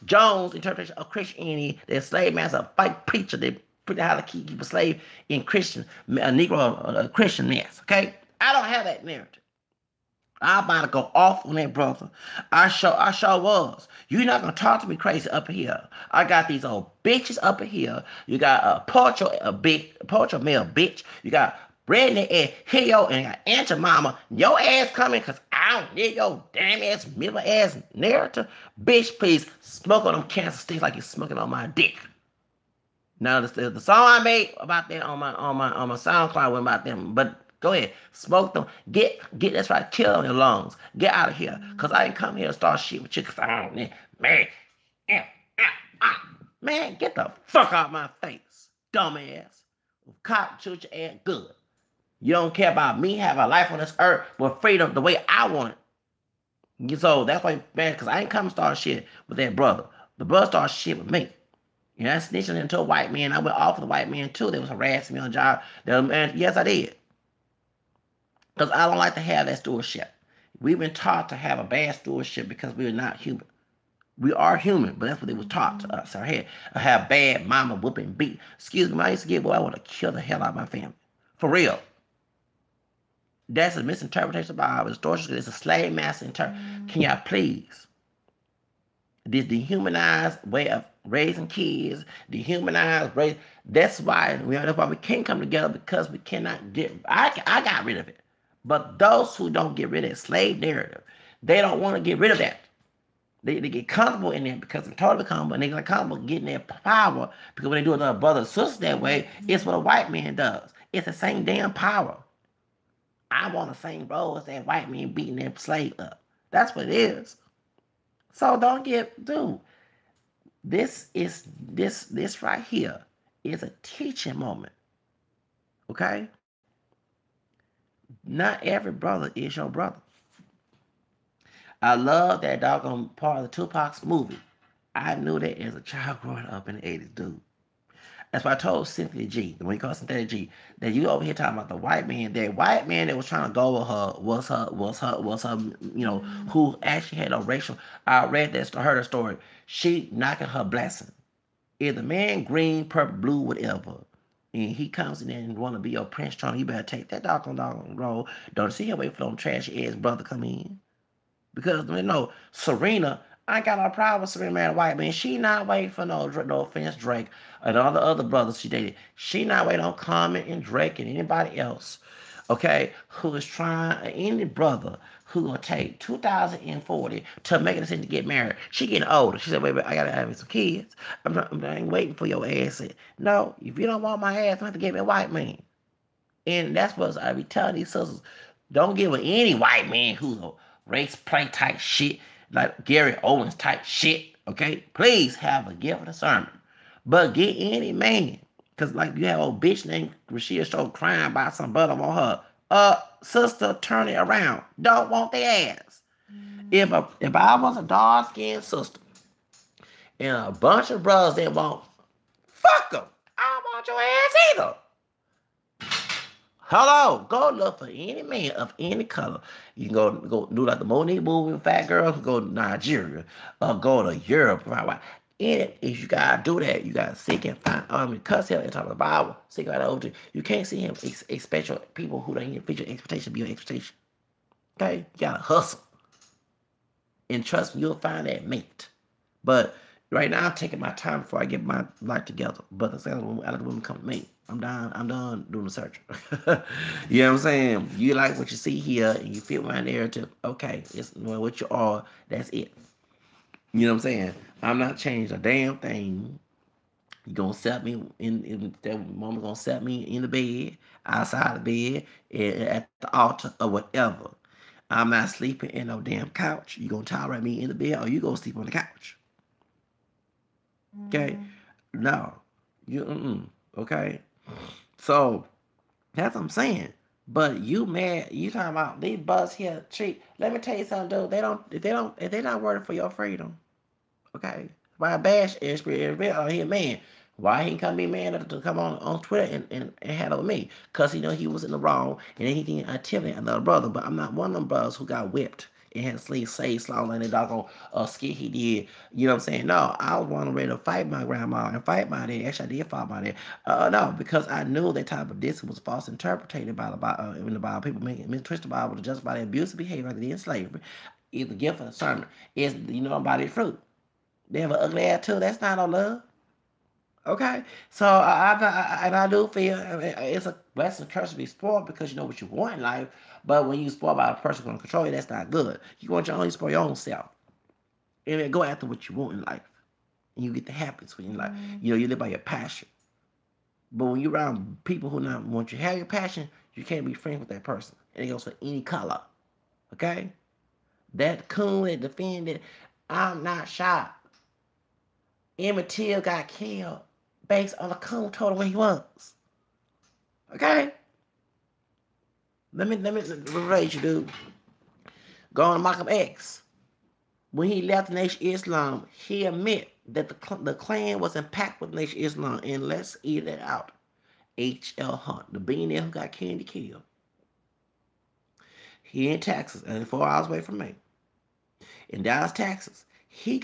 Jones interpretation of Christianity. That slave man's a white preacher. They put how to keep a slave in Christian, a Negro, a Christian mess. Okay, I don't have that narrative. I'm about to go off on that brother. I sure was. You're not gonna talk to me crazy up here. I got these old bitches up here. You got a Porcho male bitch. You got Redneck and Hio and got Aunt your mama. Your ass coming because I don't need your damn ass middle ass narrative. Bitch, please smoke on them cancer sticks like you're smoking on my dick. Now the song I made about that on my SoundCloud went about them, but go ahead, smoke them. Get that's right, kill on your lungs. Get out of here, cause I ain't come here to start shit with you, cause I don't need man. Man, get the fuck out of my face, dumbass. Cop shoot your ass good. You don't care about me having a life on this earth with freedom the way I want it. So that's why, man, cause I ain't come to start shit with that brother. The brother started shit with me. You know, I snitching into a white man. I went off of the white man too. They was harassing me on the job. And yes, I did. Because I don't like to have that stewardship. We've been taught to have a bad stewardship because we're not human. We are human, but that's what they was taught to us. I have bad mama whooping beat. Excuse me, when I used to get boy, I want to kill the hell out of my family. For real. That's a misinterpretation of the Bible. It's a slave master interpretation. Can y'all please? This dehumanized way of raising kids, dehumanized race. That's why we can't come together, because we cannot get. I got rid of it, but those who don't get rid of that slave narrative, they don't want to get rid of that. They get comfortable in it because they're totally comfortable, and they get comfortable getting their power because when they do it to their brother and sister that way, it's what a white man does. It's the same damn power. I want the same role as that white man beating that slave up. That's what it is. So don't get, dude. This right here is a teaching moment. Okay? Not every brother is your brother. I love that doggone part of the Tupac's movie. I knew that as a child growing up in the 80s, dude. That's why I told Cynthia G, the one you call Cynthia G, that you over here talking about the white man. That white man that was trying to go with her was her, who actually had a racial. I heard her story. She knocking her blessing. If the man green, purple, blue, whatever, and he comes in there and want to be your Prince Charming, you better take that doggone role. Don't see him wait for them trashy ass brother come in. Because Serena, I ain't got no problem with Serena man, white man. She not waiting for no offense, Drake and all the other brothers she dated. She not waiting on Common and Drake and anybody else, okay, who is trying, any brother who gonna take 2040 to make a decision to get married. She getting older. She said, wait, I gotta have some kids. I ain't waiting for your ass. No, if you don't want my ass, I have to get me a white man. And that's what I be telling these sisters. Don't get with any white man who's a race play type shit, like Gary Owens type shit, okay? Please have a gift of discernment. But get any man. Because like you have old bitch named Rashida Stroh crying about some butter on her. Sister, turn it around. Don't want their ass. If I was a dark-skinned sister and a bunch of brothers that want, fuck them. I don't want your ass either. Hello, go look for any man of any color. You can go do like the Monique movie with fat girls, go to Nigeria, or go to Europe. Right? And if you gotta do that, you gotta seek and find. Cuss him and talk about the Bible. Seek out over. You can't see him expect your people who don't fit your expectation be your expectation. Okay, you gotta hustle, and trust me, you'll find that mate. But right now, I'm taking my time before I get my life together. But the second I let the women come to me. I'm done doing the search. You know what I'm saying? You like what you see here, and you fit my narrative. Okay, it's what you are. That's it. You know what I'm saying? I'm not changing a damn thing. You gonna set me in that moment. Gonna set me in the bed, outside the bed, at the altar, or whatever. I'm not sleeping in no damn couch. You gonna tolerate me in the bed, or you gonna sleep on the couch? Okay, no, okay. So that's what I'm saying. But you mad? You talking about these buzz here treat? Let me tell you something, dude. If they're not working for your freedom, okay. Why bash he a man? Why he come be man to come on Twitter and handle me? Cause he know he was in the wrong and then he didn't intimidate another brother. But I'm not one of them brothers who got whipped and had sleeve say slong in the doggone skit he did. You know what I'm saying? No, I was one ready to fight my grandma and fight my dad. Actually, I did fight my dad. No, because I knew that type of distance was false interpreted by the Bible. In the Bible, people make twist the Bible to justify the abusive behavior like they did in slavery. Either gift or a sermon is about their fruit. They have an ugly attitude. That's not no love. Okay, so I do feel it's a blessing and curse to be spoiled because you know what you want in life. But when you spoiled by a person going to control you, that's not good. You want your own, you spoil your own self, and then go after what you want in life, and you get the happiness in life. You know, you live by your passion. But when you're around people who not want you to have your passion, you can't be friends with that person, and it goes for any color. Okay, that coon that defended, I'm not shocked. Emmett Till got killed based on a coon told him where he was. Okay? Let me raise you, dude. Go on to Malcolm X. When he left the Nation of Islam, he admit that the Klan was impacted with Nation of Islam. And let's eat it out. H.L. Hunt, the billionaire who got Kennedy killed. He in Texas, and 4 hours away from me. In Dallas, Texas. He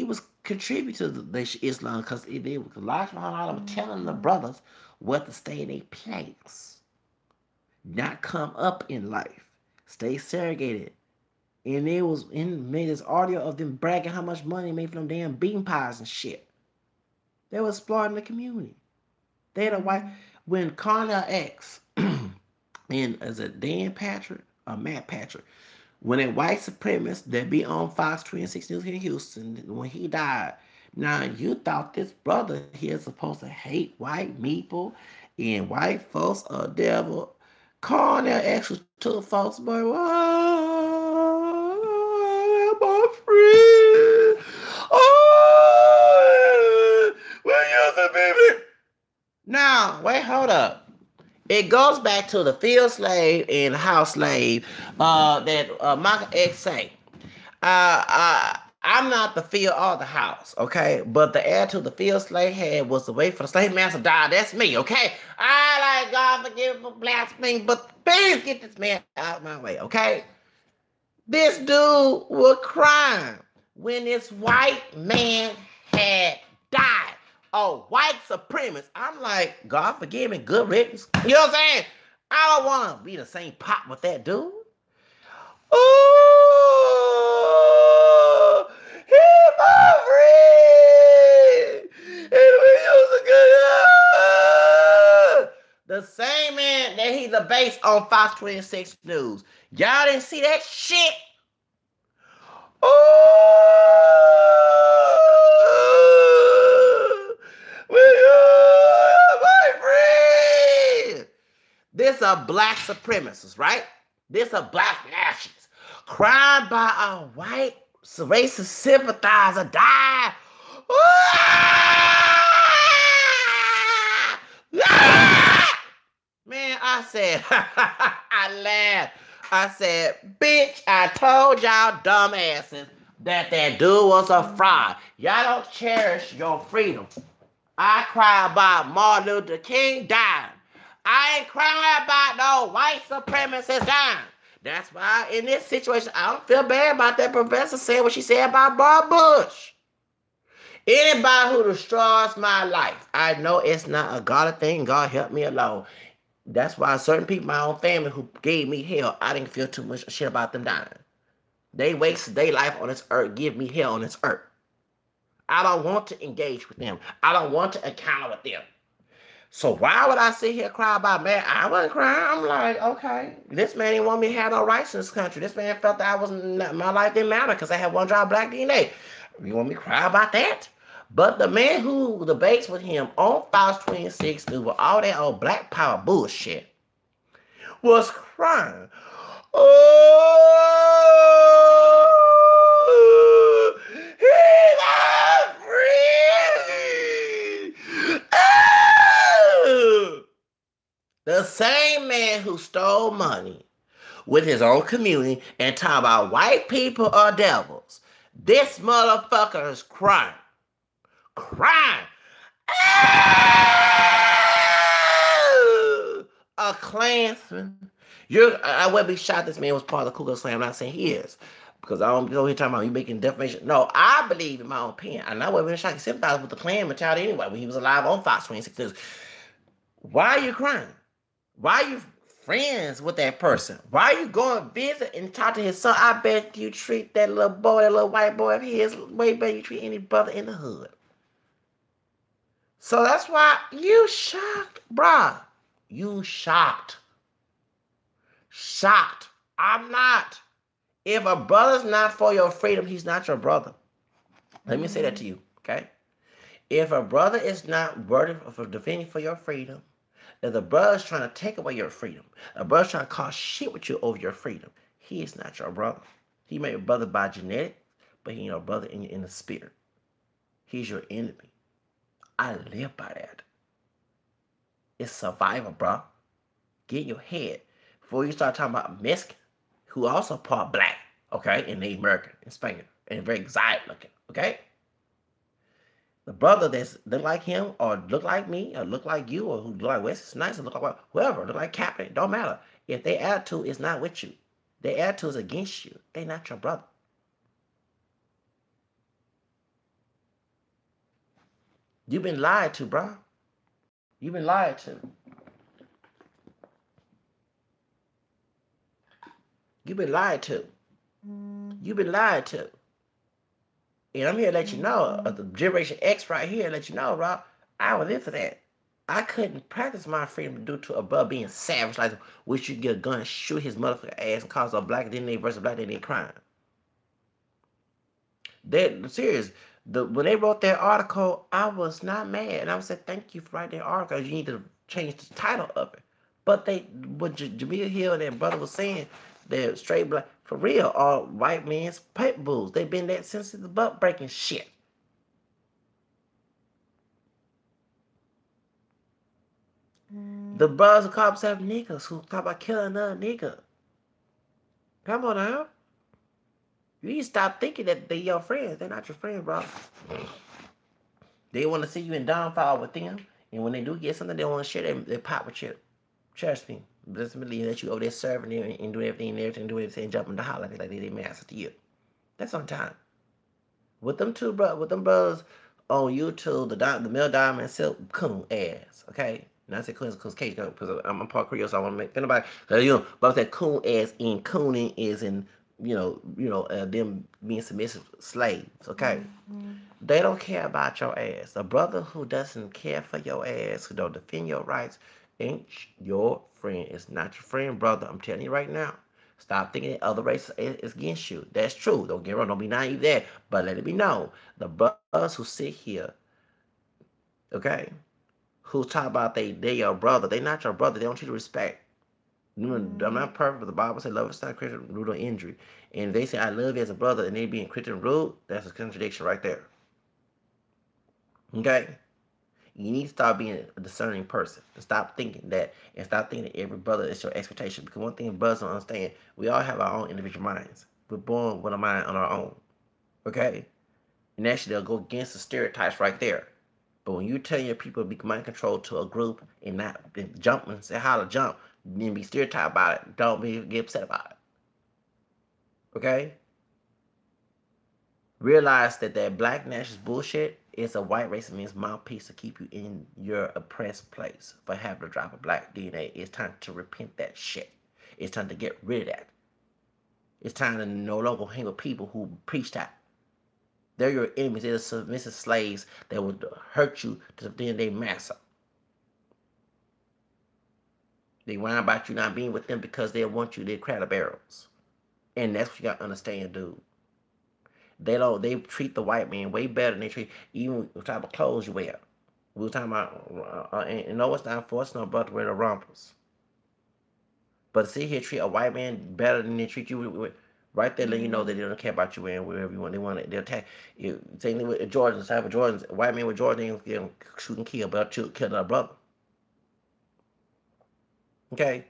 was contributing to the Nation of Islam because Elijah Muhammad was telling the brothers what to stay in a place. Not come up in life. Stay segregated. And it was made this audio of them bragging how much money they made from them damn bean pies and shit. They were exploiting the community. They had a white when Cornel X and as a Dan Patrick or Matt Patrick, when a white supremacist that be on Fox 26 News here in Houston, when he died, now you thought this brother here is supposed to hate white people and white folks are devil. Cornel actually took folks, but oh, my friend, oh, where you the baby? Now, wait, hold up. It goes back to the field slave and house slave that Michael X say. I'm not the field or the house, okay? But the attitude the field slave had was to wait for the slave master to die. That's me, okay? I like God forgive me for blaspheming, but please get this man out of my way, okay? This dude was crying when this white man had died. A white supremacist. I'm like, God forgive me, good riddance. You know what I'm saying? I don't want to be the same pot with that dude. Oh, he's my friend. And we use a good. The same man that he's a base on Fox 26 News. Y'all didn't see that shit? Oh, my friend. This a black supremacist, right? This a black nationalist. Cried by a white racist sympathizer died. Man, I said, I laughed. I said, bitch, I told y'all dumbasses that dude was a fraud. Y'all don't cherish your freedom. I cry about Martin Luther King dying. I ain't crying about no white supremacists dying. That's why in this situation, I don't feel bad about that professor saying what she said about Bob Bush. Anybody who destroys my life, I know it's not a God thing. God help me alone. That's why certain people, my own family, who gave me hell, I didn't feel too much shit about them dying. They wasted their life on this earth, give me hell on this earth. I don't want to engage with them. I don't want to encounter with them. So why would I sit here and cry about, man? I wasn't crying. I'm like, okay, this man didn't want me to have no rights in this country. This man felt that my life didn't matter because I had one drop black DNA. You want me to cry about that? But the man who debates with him on Fox 26 News with all that old black power bullshit was crying. Oh, he's my friend. The same man who stole money with his own community and talk about white people are devils. This motherfucker is crying. Crying. A Klansman. I would be shocked this man was part of the Ku Klux Klan. I'm not saying he is. Because I don't go here talking about you making defamation. No, I believe in my own opinion. And I would have been shocked. He sympathized with the Klan mentality anyway when he was alive on Fox 26 News. Why are you crying? Why are you friends with that person? Why are you going to visit and talk to his son? I bet you treat that little boy, that little white boy of his, way better you treat any brother in the hood. So that's why you shocked, bruh. You shocked. Shocked. I'm not. If a brother's not for your freedom, he's not your brother. Let me say that to you, okay? If a brother is not worthy of defending for your freedom, if the brother's trying to take away your freedom, a brother's trying to cause shit with you over your freedom, he is not your brother. He may be a brother by genetics, but he ain't your brother in the spirit. He's your enemy. I live by that. It's survival, bro. Get in your head. Before you start talking about Mexican, who also part black, okay, and they American and Spanish, and very exotic looking, okay? The brother that's look like him, or look like me, or look like you, or who look like Wesley Snipes, or look like whoever, look like Captain, don't matter. If their attitude is not with you, their attitude is against you, they're not your brother. You've been lied to, bro. You've been lied to. You've been lied to. You've been lied to. And I'm here to let you know, the Generation X right here, let you know, Rob, I was into that. I couldn't practice my freedom due to a brother being savage, like wish you get a gun, shoot his motherfucking ass, and cause a black then they versus black then they crying. They're serious. When they wrote that article, I was not mad. And I said, thank you for writing that article. You need to change the title of it. But what Jamil Hill and that brother was saying, they're straight black, for real, all white men's pit bulls. They've been that since the butt breaking shit. The brothers who call themselves niggas, who talk about killing another nigga. Come on now. You need to stop thinking that they're your friends. They're not your friends, bro. They want to see you in downfall with them. And when they do get something they want to share, they pop with you. Trust me. Doesn't believe that you over there serving them and doing everything and everything, do everything, jumping the holler like they master to you. That's on time. With them two brothers on YouTube, the Mel Diamond Silk Coon ass, okay? And I said coon because Cage, because I'm part Creole, so I want to make anybody, but I said coon ass in cooning is in, them being submissive slaves, okay? They don't care about your ass. A brother who doesn't care for your ass, who don't defend your rights, ain't your friend. It's not your friend, brother. I'm telling you right now. Stop thinking that other race is against you. That's true. Don't get wrong. Don't be naive there. But let it be known. The brothers who sit here, okay, who talk about they your brother, they not your brother. They don't treat you with respect. I'm not perfect, but the Bible says love is not Christian rude or injury. And if they say I love you as a brother and they being Christian rude, that's a contradiction right there. Okay? You need to start being a discerning person and stop thinking that, and stop thinking that every brother is your expectation. Because one thing brothers don't understand, we all have our own individual minds. We're born with a mind on our own. Okay? And actually they'll go against the stereotypes right there. But when you tell your people to be mind controlled to a group and not jump and say how to jump, then be stereotyped about it. Don't get upset about it. Okay? Realize that black nationalist bullshit is a white racist man's mouthpiece to keep you in your oppressed place for having to drop a black DNA. It's time to repent that shit. It's time to get rid of that. It's time to no longer hang with people who preach that. They're your enemies. They're the submissive slaves that would hurt you to the end of their master. They whine about you not being with them because they want you. They're crowd of barrels. And that's what you got to understand, dude. They treat the white man way better than they treat even the type of clothes you wear. We were talking about, and no, it's not forcing no brother to wear the rompers. But sit here treat a white man better than they treat you with right there, letting you know that they don't care about you wearing wherever you want. They want it. They'll attack you. Same thing with Jordans. Type of Jordans. A white man with Jordans, they don't shoot and kill, but kill their brother. Okay,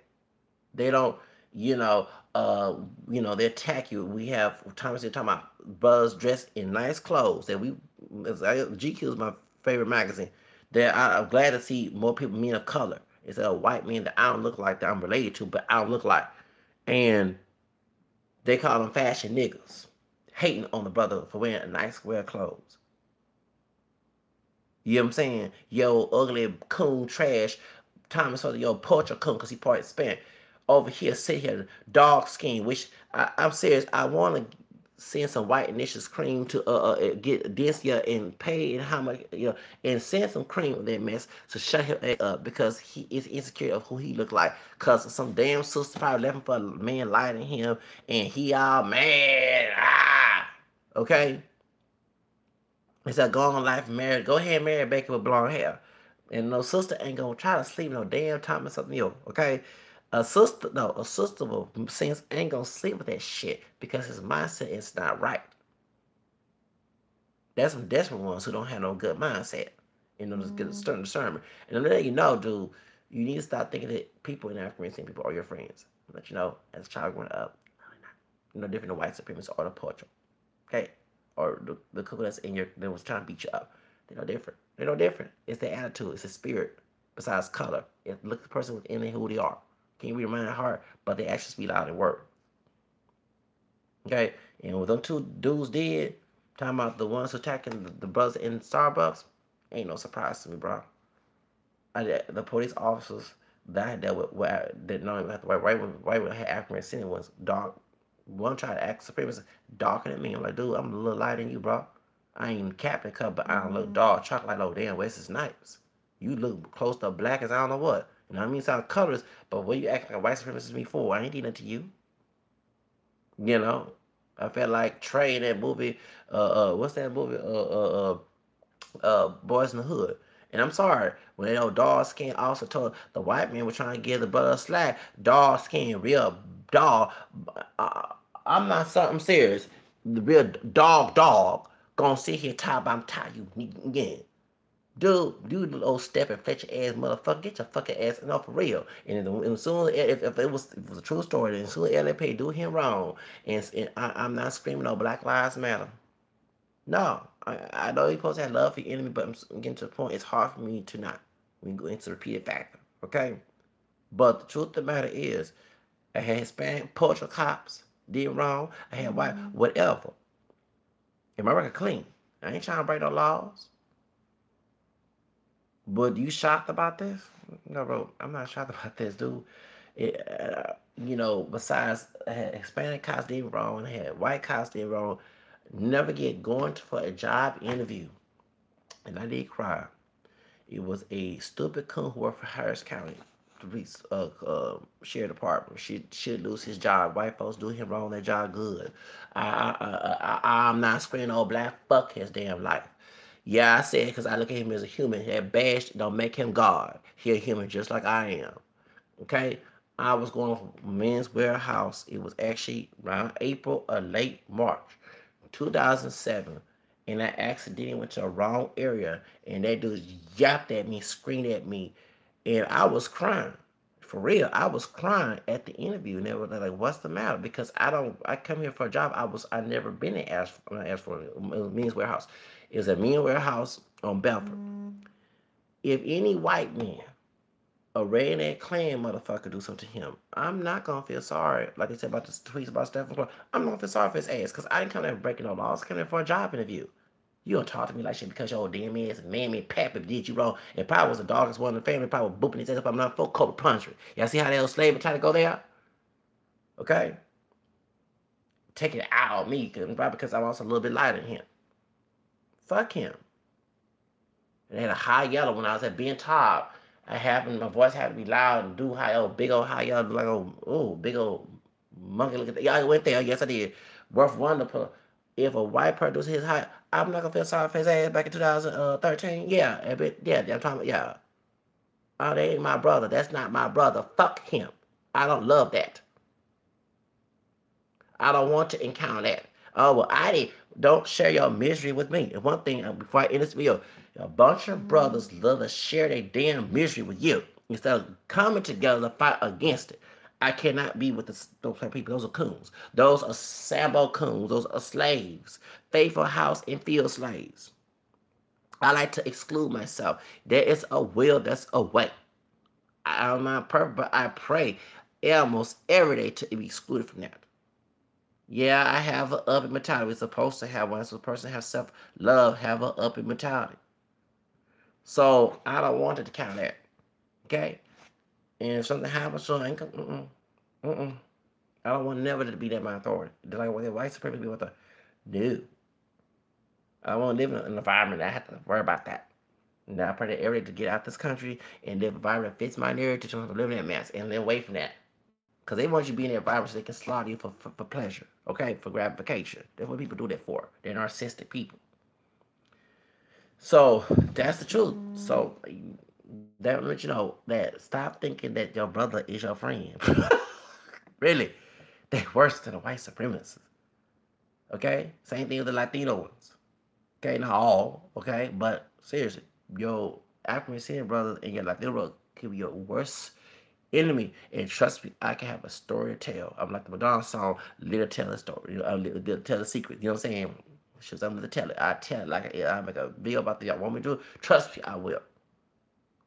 they don't, you know, uh, they attack you. We have Thomas talking about brothers dressed in nice clothes that we. GQ is my favorite magazine. That I'm glad to see more people, men of color, instead of white men that I don't look like that I'm related to, but I don't look like, and they call them fashion niggas, hating on the brother for wearing nice square clothes. You know what I'm saying? Yo, ugly coon trash. Thomas was yo portrait coon because he part Hispanic. Over here, sit here, dog skin. Which I'm serious. I want to send some white initials cream to get this year and pay and how much and send some cream with that mess to shut him up because he is insecure of who he look like. Cause some damn sister probably left him for a man lying to him and he all mad. Okay. It's a go on life married. Go ahead and marry Becky with blonde hair. And no sister ain't gonna try to sleep no damn Thomas O'Neil, okay? A sister will sense ain't gonna sleep with that shit because his mindset is not right. That's some desperate ones who don't have no good mindset. Just get a certain discernment. And I'm letting you know, dude, you need to stop thinking that people in African people are your friends. I'll let you know, as a child growing up, no different than white supremacists or the portrait. Okay? Or the couple that's in your that was trying to beat you up. They're no different. They're no different. It's their attitude. It's the spirit. Besides color, look at the person within who they are. Can't read mind heart, but they actually speak out in word. Okay, and what them two dudes did, talking about the ones attacking the brothers in Starbucks, ain't no surprise to me, bro. The police officers that I dealt with, that don't even have to right when I had African descendant was dark. One tried to act supremacist, darker than me. I'm like, dude, I'm a little lighter than you, bro. I ain't Captain Cup, but I don't look dark. Chocolate like, oh damn, Wesley Snipes. You look close to black as I don't know what. You know what I mean? Sound colors, but what you act like a white supremacist me for? I ain't did nothing to you. You know, I felt like Trey in that movie. What's that movie? Boys in the Hood. And I'm sorry, when Dog Skin also told the white man was trying to give the brother a slack. Dog Skin, real dog. Uh, I'm not something serious. The real dog, gonna sit here top. I'm tired you again. Dude, you little step and fetch your ass motherfucker, get your fucking ass enough for real. And as soon if it was a true story, then as soon as LFP do him wrong, and I'm not screaming no Black Lives Matter. No, I know you're supposed to have love for your enemy, but I'm getting to the point. It's hard for me to not. We go into the repeated factor, okay? But the truth of the matter is, I had Hispanic Puerto cops did wrong. I had white, whatever. And my record clean. I ain't trying to break no laws. But you shocked about this? No, bro, I'm not shocked about this, dude. Besides, I had Hispanic cops did wrong, I had white cops did wrong. Never get going for a job interview. And I did cry. It was a stupid coon who worked for Harris County police sheriff department. Should lose his job. White folks do him wrong. Their job good. I'm not screaming old black fuck his damn life. Yeah, I said because I look at him as a human. That badge don't make him God. He a human just like I am. Okay. I was going to Men's Wearhouse. It was actually around April or late March, 2007. And I accidentally went to the wrong area. And that dude yapped at me, screamed at me. And I was crying. For real, I was crying at the interview. And they were like, what's the matter? Because I come here for a job. I never been in Ashford. It was Men's Wearhouse. It was a Men's Wearhouse on Belford. If any white man, a redneck Klan motherfucker do something to him, I'm not gonna feel sorry. Like I said about the tweets about Stephen Clark, I'm not gonna feel sorry for his ass because I didn't come there breaking no laws. I came there for a job interview. You don't talk to me like shit because your damn ass and mammy pappy did you wrong. And probably was the dogest one in the family, probably booping his ass up. I'm not for cold punishment. Y'all see how that old slave try to go there? Okay? Take it out on me, probably because I'm also a little bit lighter than him. Fuck him. And they had a high yellow when I was at being top. My voice had to be loud and do high, big old high yellow, like big old monkey. Look at that. Y'all went there. Yes, I did. Worth wonderful. If a white person does his high, I'm not gonna feel sorry for his ass back in 2013. Yeah, I'm talking about, yeah. Oh, they ain't my brother. That's not my brother. Fuck him. I don't love that. I don't want to encounter that. Oh, well, don't share your misery with me. And one thing, before I end this video, a bunch of brothers love to share their damn misery with you. instead of coming together to fight against it. I cannot be with those people. Those are coons. Those are Sambo coons. Those are slaves. Faithful house and field slaves. I like to exclude myself. There is a will, there's a way. I'm not perfect, but I pray almost every day to be excluded from that. Yeah, I have an uppy mentality. We're supposed to have one. So a person has self-love, have an uppy mentality. So I don't want it to count that. Okay? And if something happens to her, I don't want never to be that my authority. Just like what the white supremacy be with the no. I don't want to live in an environment that I have to worry about that. Now I pray that every day to get out this country and live an environment that fits my narrative to live in that mess and live away from that. Because they want you to be in that environment so they can slaughter you for pleasure. Okay? For gratification. That's what people do that for. They're narcissistic people. So that's the truth. So that let you know that stop thinking that your brother is your friend. Really. They're worse than the white supremacists. Okay? Same thing with the Latino ones. Okay, not all, okay? But seriously, your African American brothers and your Latino brothers could be your worst enemy. And trust me, I can have a story to tell. I'm like the Madonna song, Little Tell a Story. Little Tell a Secret. You know what I'm saying? She's I'm to tell it. I tell it like I make a video about the y'all want me to do. Trust me, I will.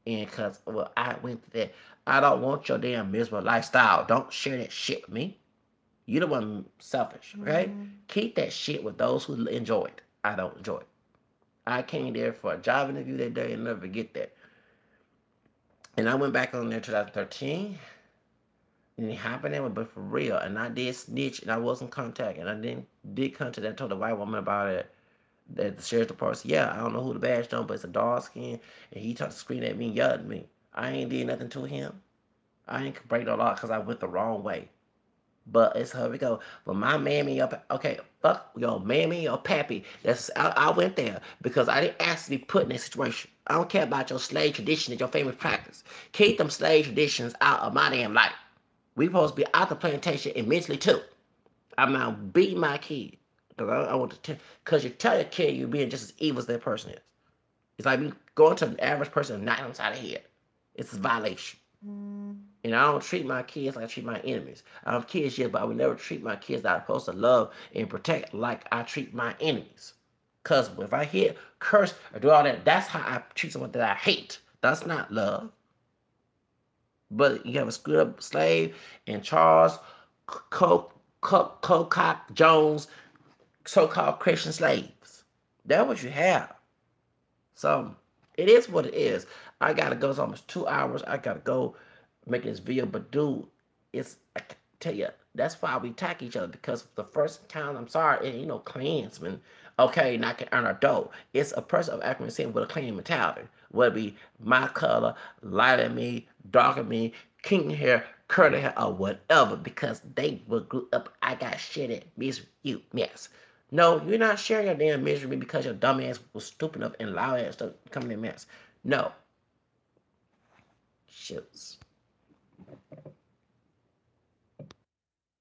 And because, well, I went through that. I don't want your damn miserable lifestyle. Don't share that shit with me. You the one selfish, okay? Keep that shit with those who enjoy it. I don't enjoy it. I came there for a job interview that day and never forget that. And I went back on there in 2013. And it happened, but for real. And I did snitch and I wasn't contact. And I did contact. I told the white woman about it at the sheriff's department. Said, yeah, I don't know who the badge done, but it's a dark skin. And he tried to scream at me and yell at me. I ain't did nothing to him. I ain't break no law because I went the wrong way. But it's how we go. But my mammy, okay, fuck your mammy or pappy. I went there because I didn't ask to be put in that situation. I don't care about your slave tradition and your famous practice. Keep them slave traditions out of my damn life. We supposed to be out the plantation and mentally too. I'm not beating my kid. Because I want to tell, because you tell your kid you're being just as evil as that person is. It's like me going to an average person and knocking them inside the head. It's a violation. And I don't treat my kids like I treat my enemies. I have kids yet, but I would never treat my kids that I'm supposed to love and protect like I treat my enemies. Because if I hit, curse, or do all that, that's how I treat someone that I hate. That's not love. But you have a screwed up slave and Charles Cocock Jones, so-called Christian slaves. That's what you have. So it is what it is. I gotta go. It's almost 2 hours. I gotta go make this video. But dude, I can tell you, that's why we attack each other. Because the first time, I'm sorry, and Klansmen, okay, not can earn a dough. It's a person of African descent with a Klan mentality. Whether it be my color, lighter than me, darker than me, king hair, curly hair, or whatever. Because they will grew up, I got shit at misery, you mess. No, you're not sharing your damn misery because your dumb ass was stupid enough and loud ass to come in a mess. No. Shits.